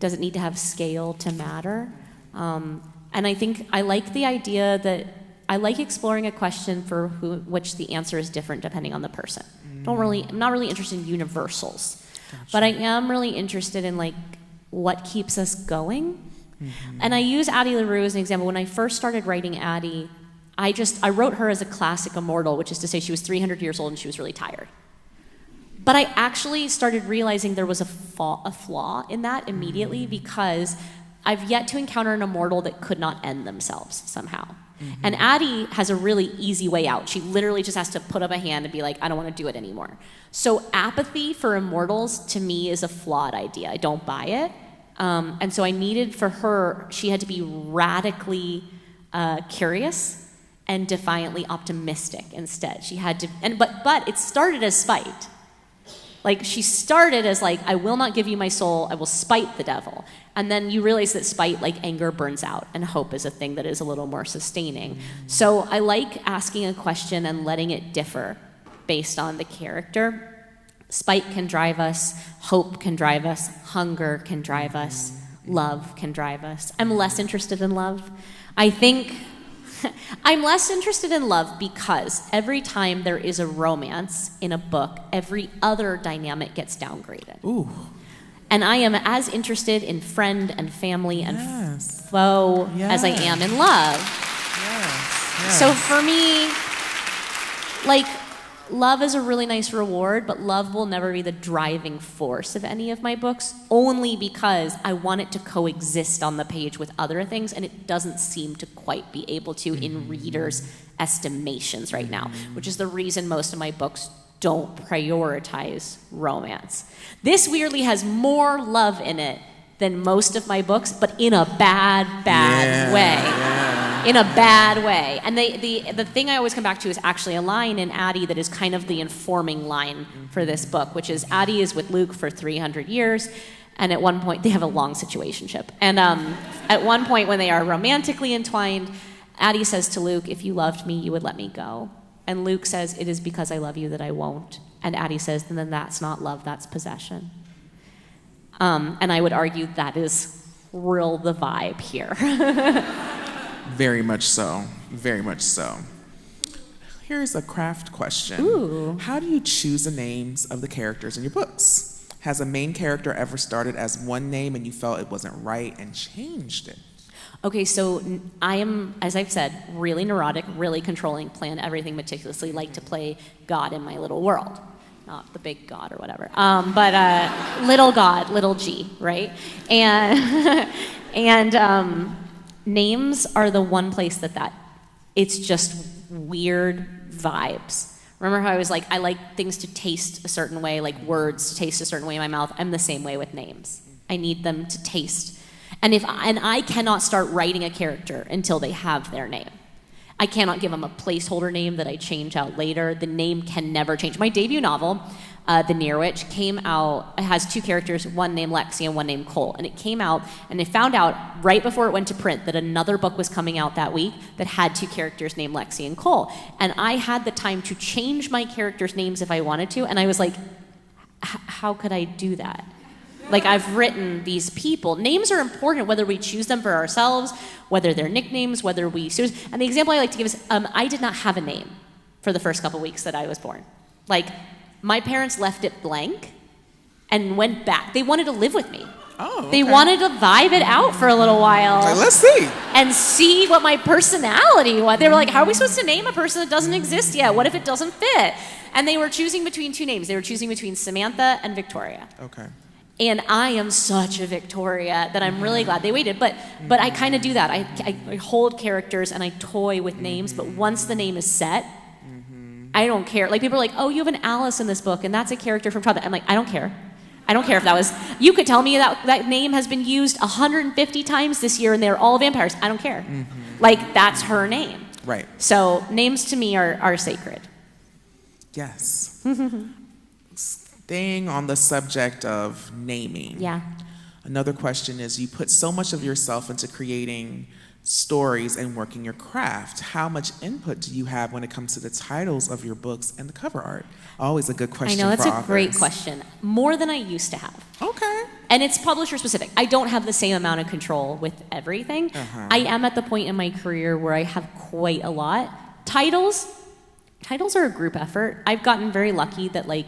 does it need to have scale to matter? And I think I like the idea that I like exploring a question for which the answer is different depending on the person. I'm not really interested in universals, but I am really interested in like what keeps us going. And I use Addie LaRue as an example. When I first started writing Addie, I wrote her as a classic immortal, which is to say she was 300 years old and she was really tired. But I actually started realizing there was a flaw in that immediately because I've yet to encounter an immortal that could not end themselves somehow. And Addie has a really easy way out. She literally just has to put up a hand and be like, I don't want to do it anymore. So apathy for immortals, to me, is a flawed idea. I don't buy it. And so I needed for her, she had to be radically curious and defiantly optimistic instead. She had to, but it started as spite. Like, she started as like, I will not give you my soul, I will spite the devil. And then you realize that spite, like anger, burns out, and hope is a thing that is a little more sustaining. So I like asking a question and letting it differ based on the character. Spite can drive us, hope can drive us, hunger can drive us, love can drive us. I'm less interested in love. I think I'm less interested in love because every time there is a romance in a book, every other dynamic gets downgraded. Ooh. And I am as interested in friend and family and foe as I am in love. So for me, like, love is a really nice reward, but love will never be the driving force of any of my books, only because I want it to coexist on the page with other things, and it doesn't seem to quite be able to in readers' estimations right now, which is the reason most of my books don't prioritize romance. This weirdly has more love in it than most of my books, but in a bad way. In a bad way. And the thing I always come back to is actually a line in Addie that is kind of the informing line for this book, which is Addie is with Luke for 300 years, and at one point, they have a long situationship. And at one point when they are romantically entwined, Addie says to Luke, if you loved me, you would let me go. And Luke says, it is because I love you that I won't. And Addie says, then that's not love, that's possession. And I would argue that is real the vibe here. Very much so. Very much so. Here's a craft question. Ooh. How do you choose the names of the characters in your books? Has a main character ever started as one name and you felt it wasn't right and changed it? Okay, so I am, as I've said, really neurotic, really controlling, plan everything meticulously, like to play God in my little world. Not the big God or whatever, but little God, little G, right? And names are the one place that it's just weird vibes. Remember how I was like, I like things to taste a certain way, like words to taste a certain way in my mouth? I'm the same way with names. I need them to taste. And I cannot start writing a character until they have their name. I cannot give them a placeholder name that I change out later. The name can never change. My debut novel, The Near Witch, came out, it has two characters, one named Lexi and one named Cole. And it came out, and I found out right before it went to print that another book was coming out that week that had two characters named Lexi and Cole. And I had the time to change my characters' names if I wanted to, and I was like, how could I do that? Like, I've written these people. Names are important, whether we choose them for ourselves, whether they're nicknames, whether we... And the example I like to give is, I did not have a name for the first couple weeks that I was born. Like, my parents left it blank and went back. They wanted to live with me. Oh, okay. They wanted to vibe it out for a little while. Like, let's see. And see what my personality was. They were like, how are we supposed to name a person that doesn't exist yet? What if it doesn't fit? And they were choosing between two names. They were choosing between Samantha and Victoria. Okay. And I am such a Victoria that I'm really glad they waited. But I kind of do that. I hold characters and I toy with names, but once the name is set, I don't care. Like, people are like, oh, you have an Alice in this book, and that's a character from Trudging. I'm like, I don't care. I don't care if that was, you could tell me that name has been used 150 times this year and they're all vampires. I don't care. Like, that's her name. Right. So names to me are sacred. Yes. Staying on the subject of naming. Yeah. Another question is, you put so much of yourself into creating stories and working your craft. How much input do you have when it comes to the titles of your books and the cover art? Always a good question for authors. I know, that's a great question. More than I used to have. Okay. And it's publisher specific. I don't have the same amount of control with everything. I am at the point in my career where I have quite a lot. Titles are a group effort. I've gotten very lucky that, like,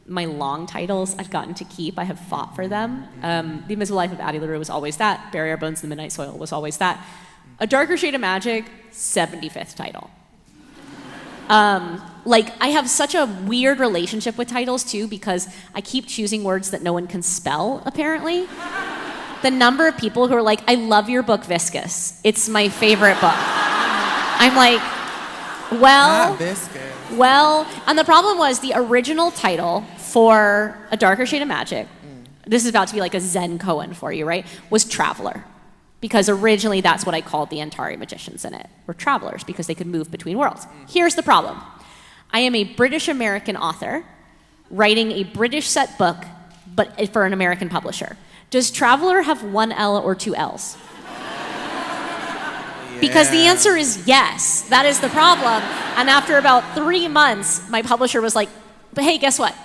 my long titles I've gotten to keep. I have fought for them. The Invisible Life of Addie LaRue was always that. Bury Our Bones in the Midnight Soil was always that. A Darker Shade of Magic, 75th title. Like, I have such a weird relationship with titles, too, because I keep choosing words that no one can spell, apparently. The number of people who are like, I love your book, Viscous. It's my favorite book. I'm like, well... Not Viscous. Well, and the problem was the original title for A Darker Shade of Magic, this is about to be like a Zen koan for you, right, was Traveler. Because originally that's what I called the Antari magicians in it, were travelers, because they could move between worlds. Here's the problem. I am a British-American author writing a British set book, but for an American publisher. Does Traveler have one L or two L's? Because the answer is yes. That is the problem. And after about 3 months, my publisher was like, but hey, guess what?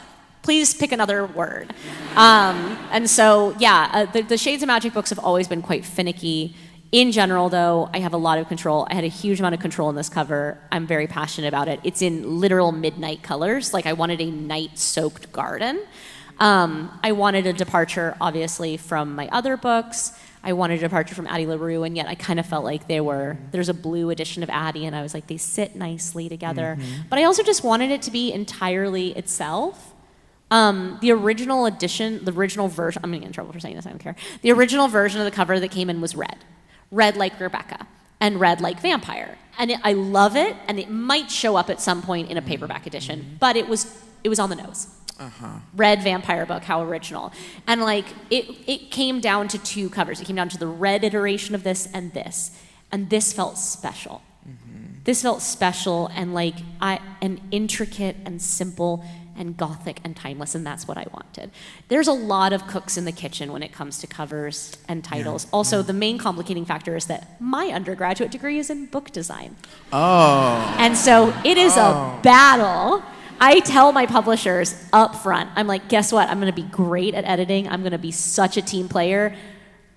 Please pick another word. And so, yeah, the Shades of Magic books have always been quite finicky. In general, though, I have a lot of control. I had a huge amount of control in this cover. I'm very passionate about it. It's in literal midnight colors. Like, I wanted a night-soaked garden. I wanted a departure, obviously, from my other books. I wanted a departure from Addie LaRue, and yet I kind of felt like there's a blue edition of Addie, and I was like, they sit nicely together. But I also just wanted it to be entirely itself. The original edition, the original version, I'm gonna get in trouble for saying this, I don't care. The original version of the cover that came in was red. Red like Rebecca, and red like Vampire. And I love it, and it might show up at some point in a paperback edition, but it was on the nose. Red Vampire book, how original. And like, it came down to 2 covers. It came down to the red iteration of this. And this felt special. This felt special and like, and intricate and simple and gothic and timeless, and that's what I wanted. There's a lot of cooks in the kitchen when it comes to covers and titles. Also, the main complicating factor is that my undergraduate degree is in book design. And so it is a battle. I tell my publishers up front, I'm like, guess what? I'm going to be great at editing. I'm going to be such a team player.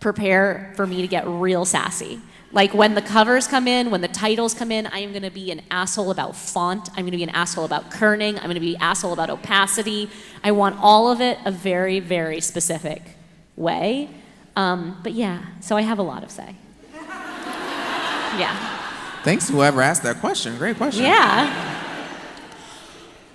Prepare for me to get real sassy. Like, when the covers come in, when the titles come in, I am going to be an asshole about font. I'm going to be an asshole about kerning. I'm going to be an asshole about opacity. I want all of it a very, very specific way. But yeah, so I have a lot of say. Yeah. Thanks to whoever asked that question. Great question. Yeah.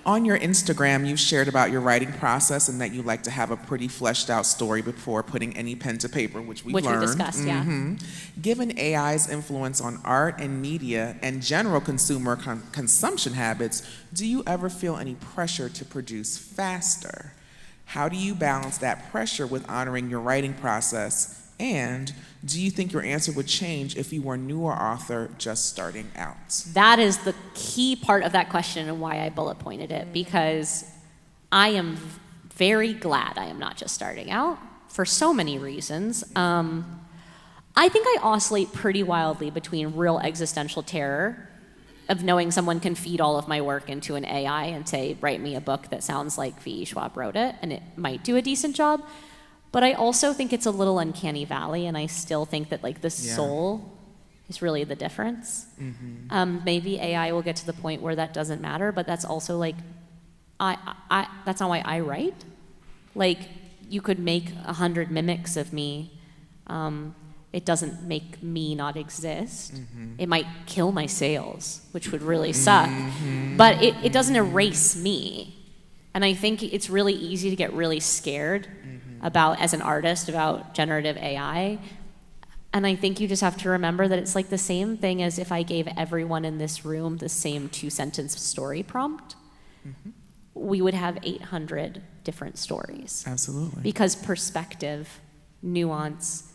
On your Instagram, you've shared about your writing process and that you like to have a pretty fleshed out story before putting any pen to paper, which we've learned. Which we discussed, yeah. Given AI's influence on art and media and general consumer consumption habits, do you ever feel any pressure to produce faster? How do you balance that pressure with honoring your writing process? And do you think your answer would change if you were a newer author just starting out? That is the key part of that question and why I bullet pointed it, because I am very glad I am not just starting out for so many reasons. I think I oscillate pretty wildly between real existential terror of knowing someone can feed all of my work into an AI and say, write me a book that sounds like V.E. Schwab wrote it, and it might do a decent job. But I also think it's a little uncanny valley, and I still think that like the soul is really the difference. Maybe AI will get to the point where that doesn't matter, but that's also like, that's not why I write. Like, you could make 100 mimics of me. It doesn't make me not exist. It might kill my sales, which would really suck. But it doesn't erase me. And I think it's really easy to get really scared about, as an artist, about generative AI. And I think you just have to remember that it's like the same thing as if I gave everyone in this room the same 2-sentence story prompt. We would have 800 different stories. Absolutely. Because perspective, nuance,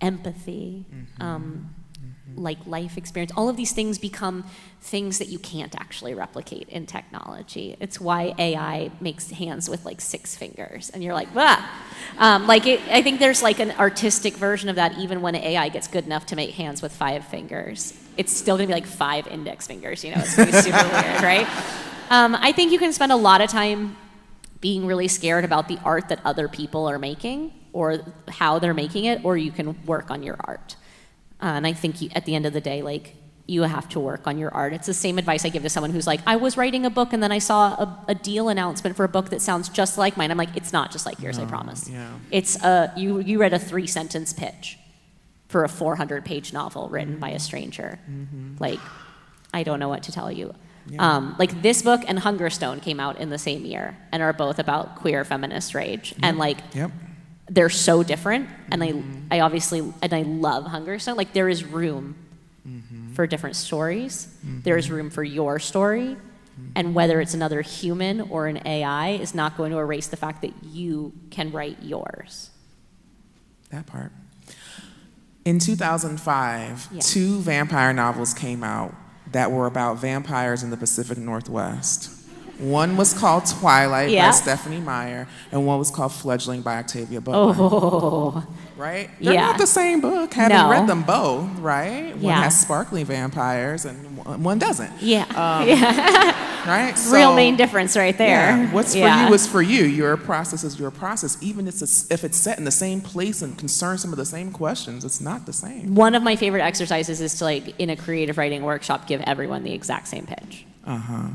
empathy, like life experience, all of these things become things that you can't actually replicate in technology. It's why AI makes hands with like 6 fingers, and you're like, ah. I think there's like an artistic version of that. Even when AI gets good enough to make hands with 5 fingers, it's still gonna be like 5 index fingers. It's gonna be super weird, right? I think you can spend a lot of time being really scared about the art that other people are making or how they're making it, or you can work on your art. And I think at the end of the day, like, you have to work on your art. It's the same advice I give to someone who's like, I was writing a book and then I saw a deal announcement for a book that sounds just like mine. I'm like, it's not just like yours, I promise. Yeah. It's you read a 3-sentence pitch for a 400-page novel written by a stranger. Like, I don't know what to tell you. Yeah. Like, this book and Hungerstone came out in the same year and are both about queer feminist rage. And like, they're so different, and I obviously, and I love Hungerstone. Like, there is room for different stories. There is room for your story, and whether it's another human or an AI is not going to erase the fact that you can write yours. That part. In 2005, 2 vampire novels came out that were about vampires in the Pacific Northwest. One was called Twilight by Stephanie Meyer, and one was called Fledgling by Octavia Butler. Oh. Right? They're not the same book, having read them both, right? One Yeah. has sparkly vampires and one doesn't. Right? So, Real main difference right there. Yeah. What's for you is for you. Your process is your process. Even if it's set in the same place and concerns some of the same questions, it's not the same. One of my favorite exercises is to, like, in a creative writing workshop, give everyone the exact same pitch.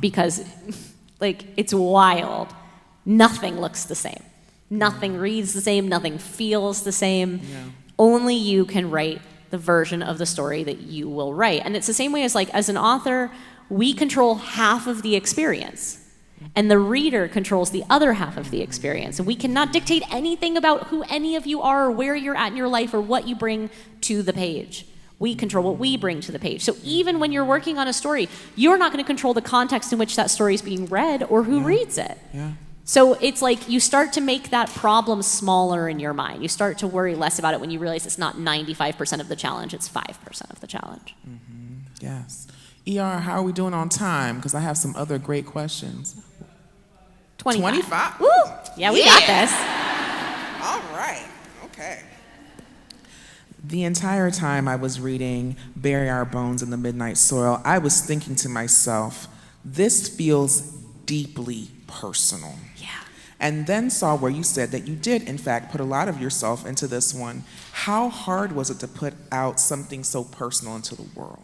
Because, like, it's wild. Nothing looks the same. Nothing reads the same. Nothing feels the same. Only you can write the version of the story that you will write. And it's the same way as, like, as an author, we control half of the experience. And the reader controls the other half of the experience. And we cannot dictate anything about who any of you are or where you're at in your life or what you bring to the page. We control what we bring to the page. So even when you're working on a story, you're not going to control the context in which that story is being read or who reads it. So it's like you start to make that problem smaller in your mind. You start to worry less about it when you realize it's not 95% of the challenge, it's 5% of the challenge. Yes. ER, how are we doing on time? Because I have some other great questions. 25? Woo! Yeah, we got this. All right. Okay. The entire time I was reading Bury Our Bones in the Midnight Soil, I was thinking to myself, this feels deeply personal. And then saw where you said that you did, in fact, put a lot of yourself into this one. How hard was it to put out something so personal into the world?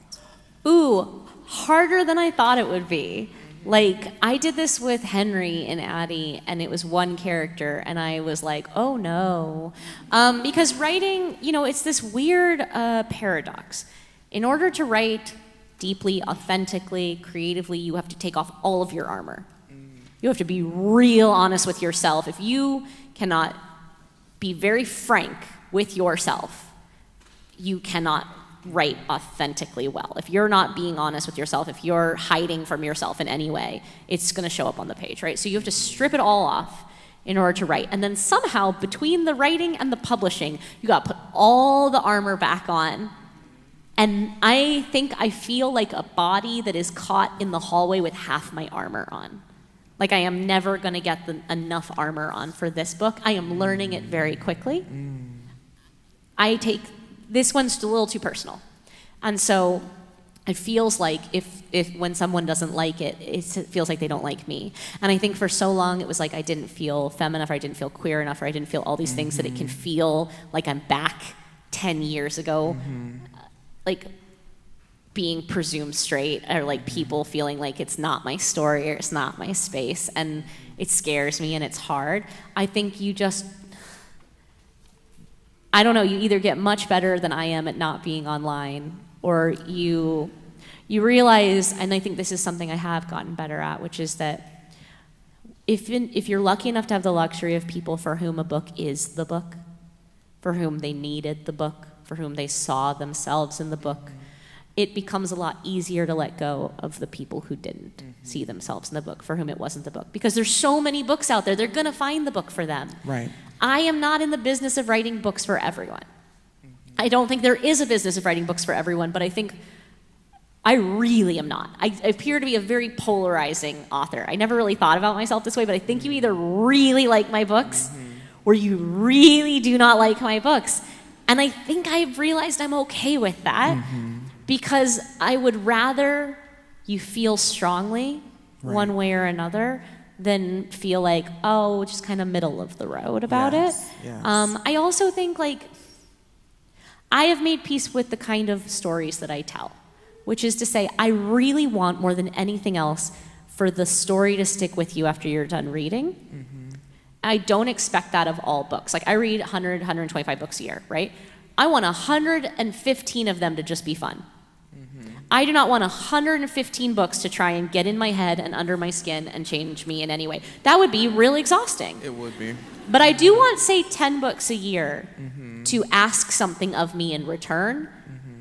Ooh, harder than I thought it would be. Like, I did this with Henry and Addie, and it was one character, and I was like, oh no. Because writing, it's this weird paradox. In order to write deeply, authentically, creatively, you have to take off all of your armor. You have to be real honest with yourself. If you cannot be very frank with yourself, you cannot write authentically well. If you're not being honest with yourself, if you're hiding from yourself in any way, it's going to show up on the page, right? So you have to strip it all off in order to write. And then somehow, between the writing and the publishing, you got to put all the armor back on. And I think I feel like a body that is caught in the hallway with half my armor on. Like, I am never going to get enough armor on for this book. I am learning it very quickly. This one's a little too personal. And so it feels like if when someone doesn't like it, it feels like they don't like me. And I think for so long it was like I didn't feel feminine enough, or I didn't feel queer enough, or I didn't feel all these things that it can feel like I'm back 10 years ago. Like, being presumed straight, or like people feeling like it's not my story or it's not my space, and it scares me and it's hard. I think you either get much better than I am at not being online, or you realize, and I think this is something I have gotten better at, which is that if you're lucky enough to have the luxury of people for whom a book is the book, for whom they needed the book, for whom they saw themselves in the book, it becomes a lot easier to let go of the people who didn't see themselves in the book, for whom it wasn't the book. Because there's so many books out there, they're gonna find the book for them. Right. I am not in the business of writing books for everyone. I don't think there is a business of writing books for everyone, but I think I really am not. I appear to be a very polarizing author. I never really thought about myself this way, but I think you either really like my books or you really do not like my books. And I think I've realized I'm okay with that because I would rather you feel strongly one way or another than feel like, oh, just kind of middle of the road about it. Yes. I also think I have made peace with the kind of stories that I tell, which is to say, I really want more than anything else for the story to stick with you after you're done reading. I don't expect that of all books. Like I read 100, 125 books a year, right? I want 115 of them to just be fun. I do not want 115 books to try and get in my head and under my skin and change me in any way. That would be really exhausting. It would be. But I do want, say, 10 books a year to ask something of me in return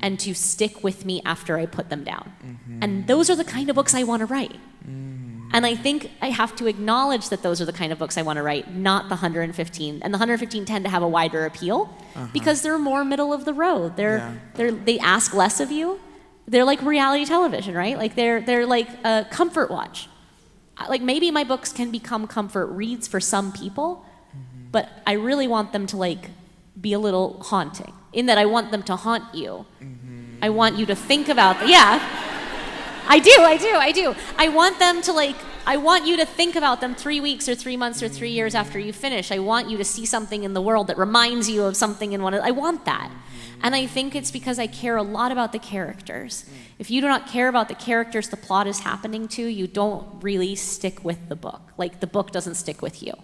and to stick with me after I put them down. And those are the kind of books I want to write. And I think I have to acknowledge that those are the kind of books I want to write, not the 115. And the 115 tend to have a wider appeal because they're more middle of the road. They ask less of you. They're like reality television, right? Like they're like a comfort watch. Like maybe my books can become comfort reads for some people, but I really want them to like be a little haunting. In that I want them to haunt you. I want you to think about I do. I want them to I want you to think about them 3 weeks or 3 months or 3 years after you finish. I want you to see something in the world that reminds you of something in I want that. And I think it's because I care a lot about the characters. If you do not care about the characters the plot is happening to, you don't really stick with the book. Like the book doesn't stick with you.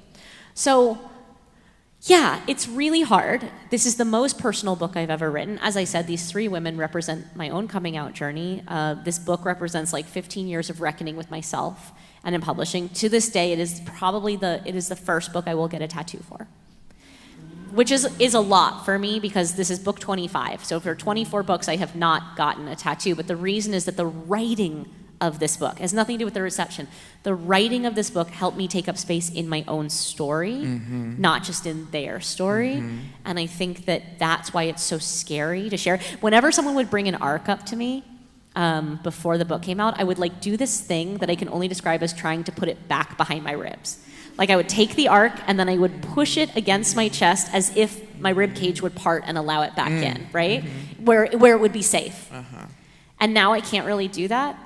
So yeah, it's really hard. This is the most personal book I've ever written. As I said, these 3 women represent my own coming out journey. This book represents like 15 years of reckoning with myself and in publishing. To this day, it is the first book I will get a tattoo for, which is a lot for me because this is book 25. So for 24 books, I have not gotten a tattoo. But the reason is that the writing of this book has nothing to do with the reception. The writing of this book helped me take up space in my own story, not just in their story. And I think that that's why it's so scary to share. Whenever someone would bring an arc up to me before the book came out, I would do this thing that I can only describe as trying to put it back behind my ribs. Like I would take the arc and then I would push it against my chest as if my rib cage would part and allow it back in, right? Where it would be safe. And now I can't really do that.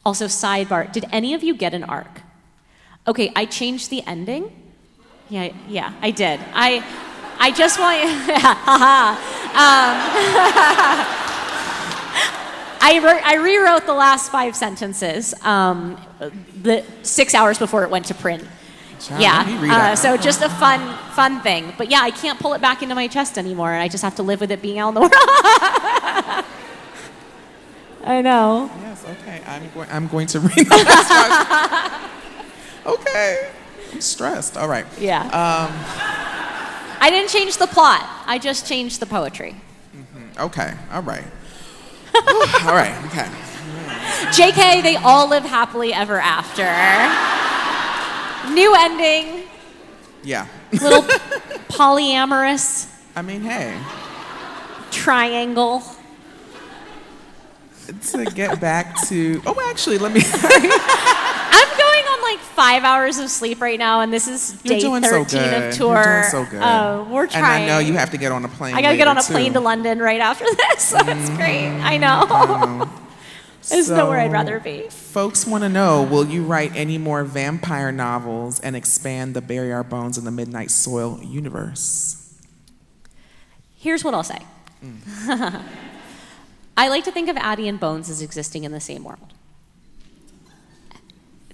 Also, sidebar, did any of you get an arc? Okay, I changed the ending. Yeah, I did. I just want I rewrote the last 5 sentences the 6 hours before it went to print. So just a fun thing. But yeah, I can't pull it back into my chest anymore, and I just have to live with it being out in the world. I know. Yes, okay. I'm going to read the last 5. Okay. I'm stressed. All right. Yeah. I didn't change the plot. I just changed the poetry. Okay. All right. All right. Okay. JK, they all live happily ever after. New ending. Yeah. Little polyamorous. I mean, hey. Triangle. To get back to, actually, let me. I'm going on 5 hours of sleep right now, and this is day 13 of tour. You're doing so good. We're trying. And I know you have to get on a plane. I gotta get on a plane to London right after this, so it's great. I know. There's nowhere I'd rather be. Folks want to know, will you write any more vampire novels and expand the Bury Our Bones in the Midnight Soil universe? Here's what I'll say. I like to think of Addie and Bones as existing in the same world.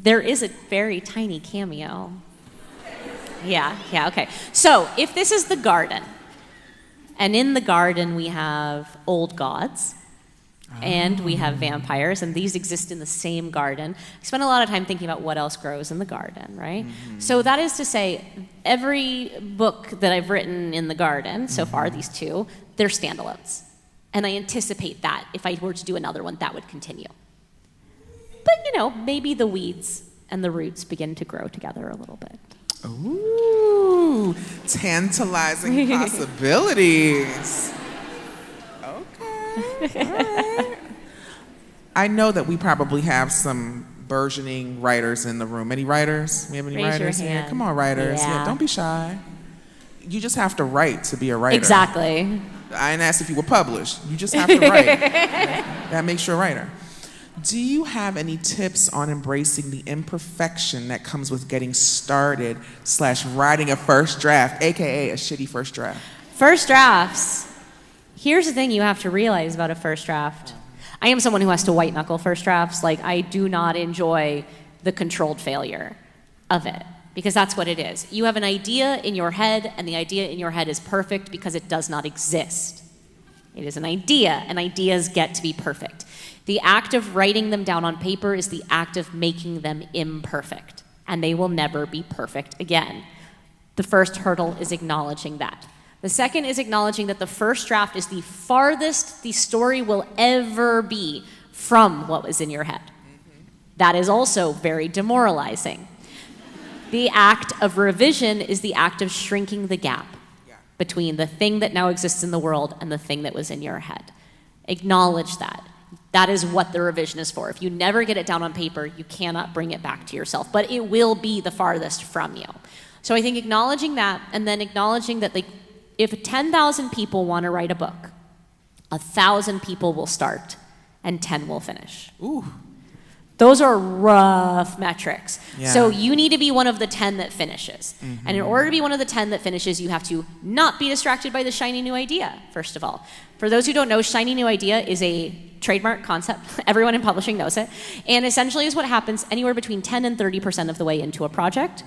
There is a very tiny cameo. Yeah, okay. So, if this is the garden, and in the garden we have old gods, and we have vampires, and these exist in the same garden. I spend a lot of time thinking about what else grows in the garden, right? So that is to say, every book that I've written in the garden, so far, these two, they're standalones. And I anticipate that if I were to do another one, that would continue. But, maybe the weeds and the roots begin to grow together a little bit. Ooh, tantalizing possibilities. Okay. All right. I know that we probably have some burgeoning writers in the room. Any writers? We have any Raise your writers here? hand. Come on, writers. Yeah. Don't be shy. You just have to write to be a writer. Exactly. I didn't ask if you were published. You just have to write. That makes you a writer. Do you have any tips on embracing the imperfection that comes with getting started / writing a first draft, AKA a shitty first draft? First drafts. Here's the thing you have to realize about a first draft. I am someone who has to white knuckle first drafts. I do not enjoy the controlled failure of it, because that's what it is. You have an idea in your head, and the idea in your head is perfect because it does not exist. It is an idea, and ideas get to be perfect. The act of writing them down on paper is the act of making them imperfect, and they will never be perfect again. The first hurdle is acknowledging that. The second is acknowledging that the first draft is the farthest the story will ever be from what was in your head. That is also very demoralizing. The act of revision is the act of shrinking the gap between the thing that now exists in the world and the thing that was in your head. Acknowledge that. That is what the revision is for. If you never get it down on paper, you cannot bring it back to yourself, but it will be the farthest from you. So I think acknowledging that, and then acknowledging that if 10,000 people want to write a book, 1,000 people will start and 10 will finish. Ooh. Those are rough metrics. Yeah. So you need to be one of the 10 that finishes. And in order to be one of the 10 that finishes, you have to not be distracted by the shiny new idea, first of all. For those who don't know, shiny new idea is a trademark concept. Everyone in publishing knows it. And essentially is what happens anywhere between 10 and 30% of the way into a project.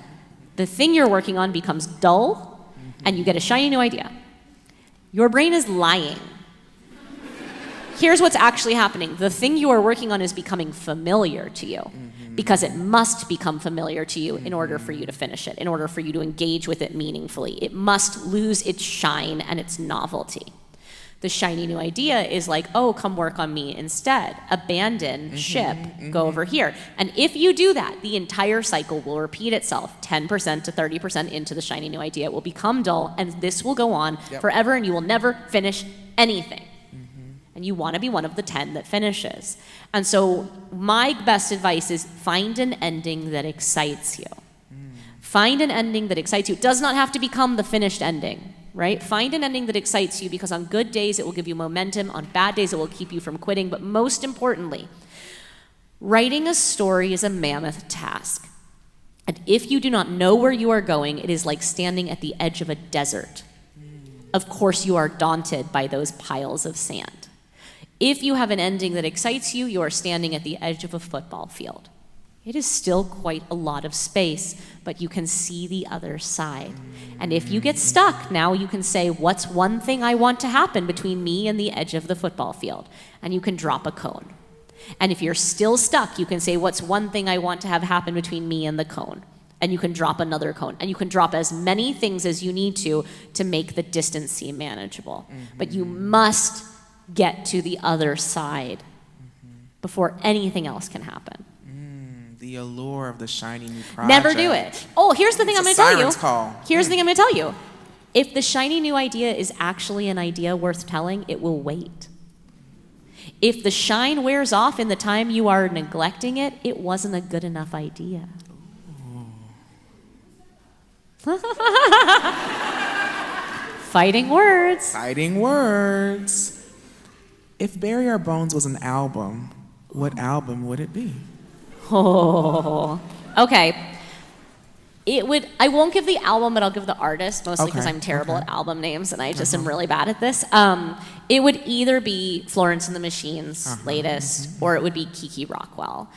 The thing you're working on becomes dull, and you get a shiny new idea. Your brain is lying. Here's what's actually happening. The thing you are working on is becoming familiar to you, because it must become familiar to you in order for you to finish it, in order for you to engage with it meaningfully. It must lose its shine and its novelty. The shiny new idea is like, oh, come work on me instead. Abandon ship, go over here. And if you do that, the entire cycle will repeat itself, 10% to 30% into the shiny new idea. It will become dull, and this will go on forever, and you will never finish anything. And you want to be one of the 10 that finishes. And so my best advice is find an ending that excites you. Find an ending that excites you. It does not have to become the finished ending. Right? Find an ending that excites you, because on good days it will give you momentum, on bad days it will keep you from quitting, but most importantly, writing a story is a mammoth task. And if you do not know where you are going, it is like standing at the edge of a desert. Of course you are daunted by those piles of sand. If you have an ending that excites you, you are standing at the edge of a football field. It is still quite a lot of space, but you can see the other side. And if you get stuck, now you can say, what's one thing I want to happen between me and the edge of the football field? And you can drop a cone. And if you're still stuck, you can say, what's one thing I want to have happen between me and the cone? And you can drop another cone. And you can drop as many things as you need to make the distance seem manageable. But you must get to the other side before anything else can happen. The allure of the shiny new project. Never do it. Oh, here's the thing I'm going to tell you. Siren's call. Here's the thing I'm going to tell you. If the shiny new idea is actually an idea worth telling, it will wait. If the shine wears off in the time you are neglecting it, it wasn't a good enough idea. Fighting words. Fighting words. If Bury Our Bones was an album, what album would it be? Oh, okay. I won't give the album, but I'll give the artist, mostly because I'm terrible at album names and I just am really bad at this. It would either be Florence and the Machine's latest, or it would be Kiki Rockwell.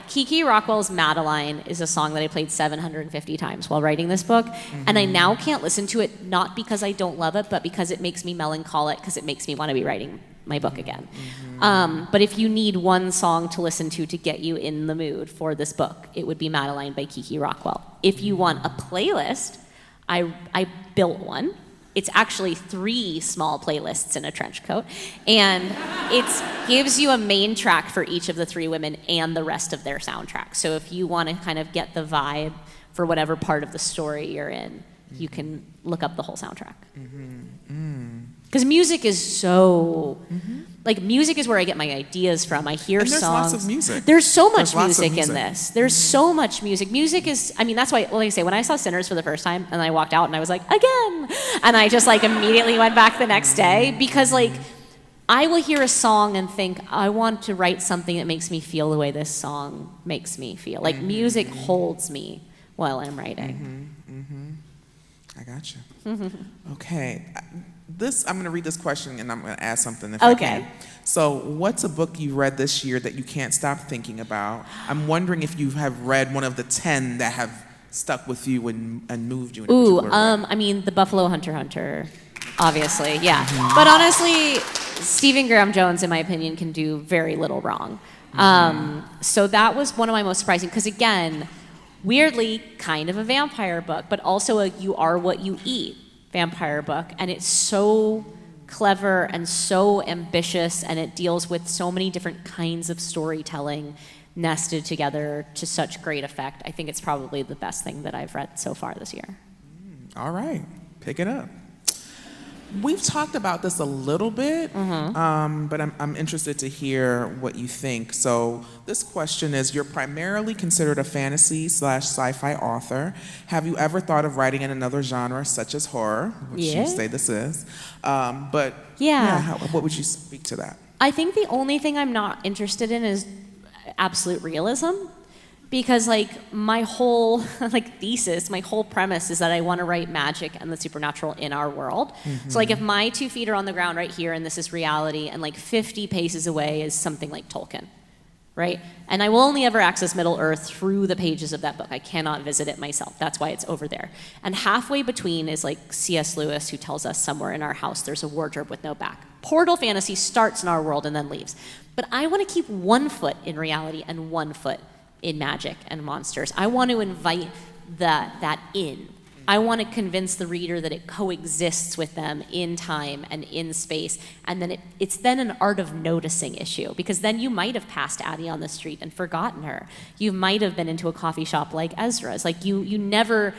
Kiki Rockwell's Madeline is a song that I played 750 times while writing this book, and I now can't listen to it, not because I don't love it, but because it makes me melancholic, because it makes me want to be writing my book again. But if you need one song to listen to get you in the mood for this book, it would be Madeline by Kiki Rockwell. If you want a playlist, I built one. It's actually 3 small playlists in a trench coat, and it gives you a main track for each of the 3 women and the rest of their soundtrack. So if you want to kind of get the vibe for whatever part of the story you're in, you can look up the whole soundtrack. Because music is so, like, music is where I get my ideas from. I hear and there's songs. Lots of music. There's so much There's music in this. There's so much music. Music is, I mean, that's why, like I say, when I saw Sinners for the first time and I walked out and I was like, again. And I just like immediately went back the next day because like, I will hear a song and think, I want to write something that makes me feel the way this song makes me feel. Like music holds me while I'm writing. I got you. Okay. I'm going to read this question and I'm going to add something if I can. So what's a book you read this year that you can't stop thinking about? I'm wondering if you have read one of the 10 that have stuck with you and moved you in a particular way. I mean, The Buffalo Hunter, obviously, yeah. But honestly, Stephen Graham Jones, in my opinion, can do very little wrong. So that was one of my most surprising, because again, weirdly, kind of a vampire book, but also a you are what you eat vampire book, and it's so clever and so ambitious, and it deals with so many different kinds of storytelling nested together to such great effect. I think it's probably the best thing that I've read so far this year. All right, pick it up. We've talked about this a little bit, but I'm interested to hear what you think. So this question is, you're primarily considered a fantasy/sci-fi author. Have you ever thought of writing in another genre, such as horror, which you say this is? What would you speak to that? I think the only thing I'm not interested in is absolute realism. Because like my whole thesis, my whole premise is that I want to write magic and the supernatural in our world. So like if my 2 feet are on the ground right here and this is reality, and like 50 paces away is something like Tolkien, right? And I will only ever access Middle Earth through the pages of that book. I cannot visit it myself. That's why it's over there. And halfway between is like C.S. Lewis, who tells us somewhere in our house there's a wardrobe with no back. Portal fantasy starts in our world and then leaves. But I want to keep 1 foot in reality and 1 foot in magic and monsters. I want to invite that in. I want to convince the reader that it coexists with them in time and in space, and then it's then an art of noticing issue, because then you might have passed Addie on the street and forgotten her. You might have been into a coffee shop like Ezra's. Like you never,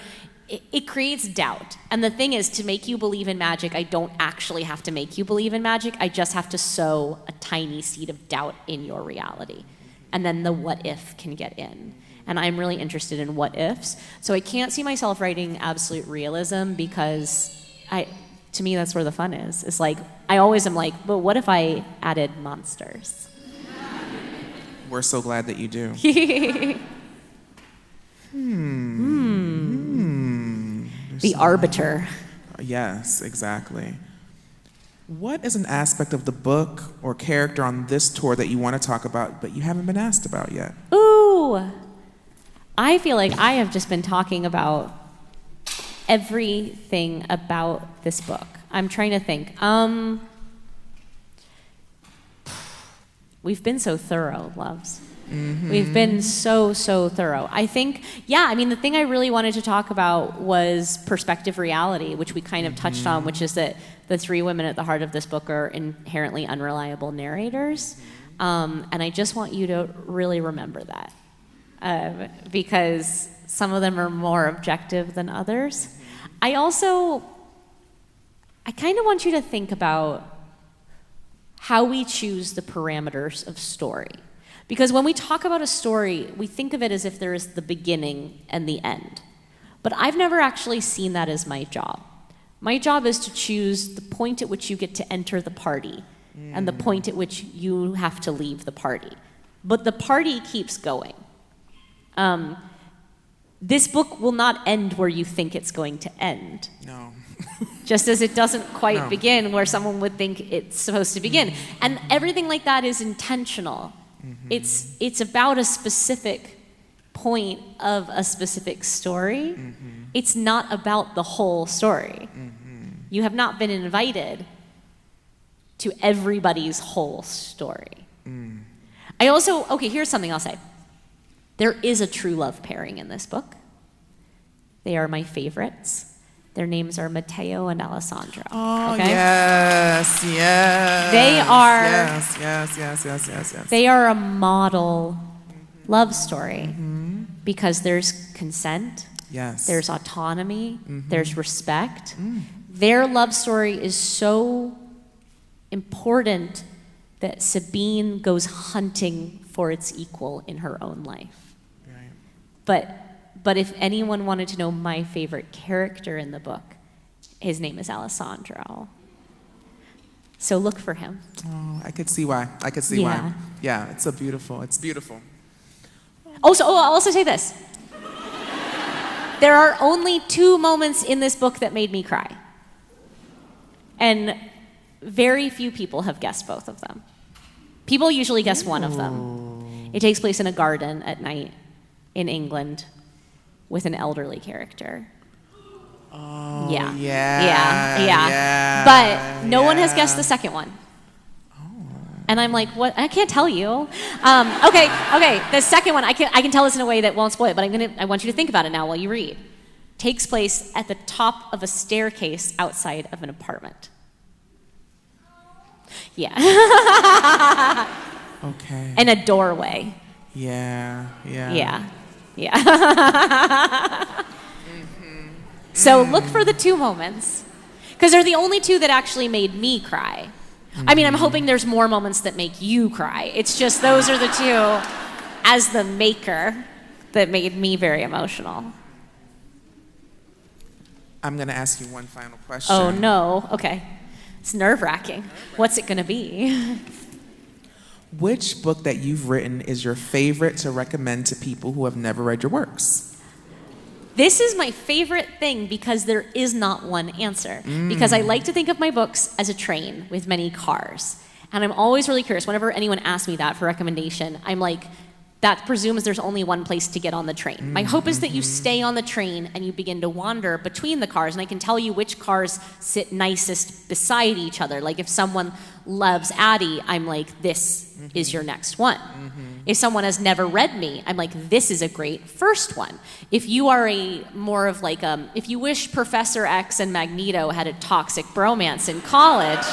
it creates doubt. And the thing is, to make you believe in magic, I don't actually have to make you believe in magic. I just have to sow a tiny seed of doubt in your reality. And then the what if can get in. And I'm really interested in what ifs. So I can't see myself writing absolute realism, because to me that's where the fun is. It's like, I always am like, but what if I added monsters? We're so glad that you do. The arbiter. Yes, exactly. What is an aspect of the book or character on this tour that you want to talk about but you haven't been asked about yet? Ooh, I feel like I have just been talking about everything about this book. I'm trying to think. We've been so thorough, loves. We've been so thorough. I think, the thing I really wanted to talk about was perspective reality, which we kind of touched on, which is that the 3 women at the heart of this book are inherently unreliable narrators. And I just want you to really remember that, because some of them are more objective than others. I kind of want you to think about how we choose the parameters of story. Because when we talk about a story, we think of it as if there is the beginning and the end. But I've never actually seen that as my job. My job is to choose the point at which you get to enter the party and the point at which you have to leave the party. But the party keeps going. This book will not end where you think it's going to end. No. Just as it doesn't quite begin where someone would think it's supposed to begin. And everything like that is intentional. It's about a specific point of a specific story. It's not about the whole story. You have not been invited to everybody's whole story. I also, okay, here's something I'll say. There is a true love pairing in this book. They are my favorites. Their names are Matteo and Alessandro. Oh, okay? yes. They are. Yes. They are a model love story because there's consent. Yes. There's autonomy. There's respect. Their love story is so important that Sabine goes hunting for its equal in her own life. Right. But if anyone wanted to know my favorite character in the book, his name is Alessandro. So look for him. Oh, I could see why. Yeah. Yeah, it's beautiful. I'll also say this. There are only 2 moments in this book that made me cry. And very few people have guessed both of them. People usually guess one of them. It takes place in a garden at night in England with an elderly character. Oh, Yeah. Yeah. But no one has guessed the second one. And I'm like, what? I can't tell you. Okay. The second one, I can tell this in a way that won't spoil it, but I want you to think about it now while you read. Takes place at the top of a staircase outside of an apartment. Yeah. Okay. And a doorway. Yeah. So look for the 2 moments, because they're the only 2 that actually made me cry. I mean, I'm hoping there's more moments that make you cry. It's just those are the 2, as the maker, that made me very emotional. I'm going to ask you one final question. Oh, no. Okay. It's nerve-wracking. What's it going to be? Which book that you've written is your favorite to recommend to people who have never read your works? This is my favorite thing because there is not one answer. Because I like to think of my books as a train with many cars. And I'm always really curious. Whenever anyone asks me that for recommendation, I'm like, that presumes there's only one place to get on the train. My hope is that you stay on the train and you begin to wander between the cars, and I can tell you which cars sit nicest beside each other. Like if someone loves Addie, I'm like, this is your next one. If someone has never read me, I'm like, this is a great first one. If you are if you wish Professor X and Magneto had a toxic bromance in college,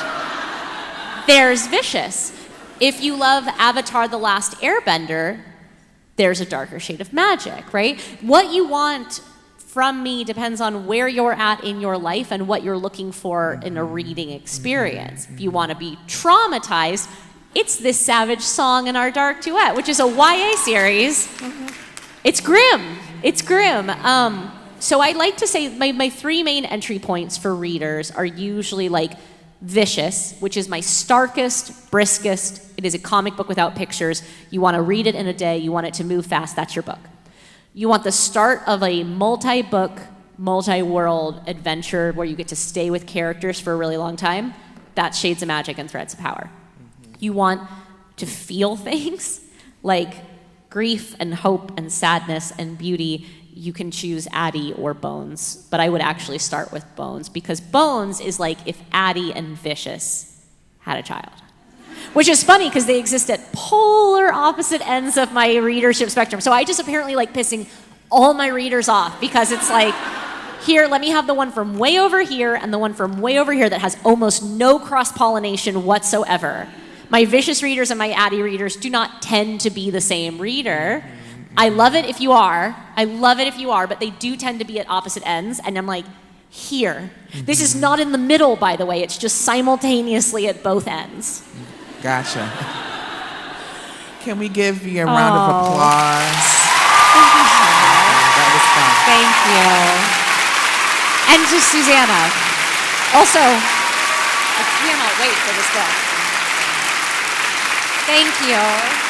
there's Vicious. If you love Avatar: The Last Airbender, there's a darker shade of magic, right? What you want from me depends on where you're at in your life and what you're looking for in a reading experience. If you want to be traumatized, it's This Savage Song in Our Dark Duet, which is a YA series. It's grim. So I like to say my 3 main entry points for readers are usually like Vicious, which is my starkest, briskest. It is a comic book without pictures. You want to read it in a day. You want it to move fast. That's your book. You want the start of a multi-book, multi-world adventure where you get to stay with characters for a really long time. That's Shades of Magic and Threads of Power. You want to feel things like grief and hope and sadness and beauty. You can choose Addie or Bones, but I would actually start with Bones because Bones is like if Addie and Vicious had a child. Which is funny because they exist at polar opposite ends of my readership spectrum. So I just apparently like pissing all my readers off because it's like, here, let me have the one from way over here and the one from way over here that has almost no cross-pollination whatsoever. My Vicious readers and my Addie readers do not tend to be the same reader. I love it if you are, but they do tend to be at opposite ends, and I'm like, here. This is not in the middle, by the way, it's just simultaneously at both ends. Gotcha. Can we give you a round of applause? Thank you, Hannah. That was fun. Thank you. And to Susanna. Also, I cannot wait for this book. Thank you.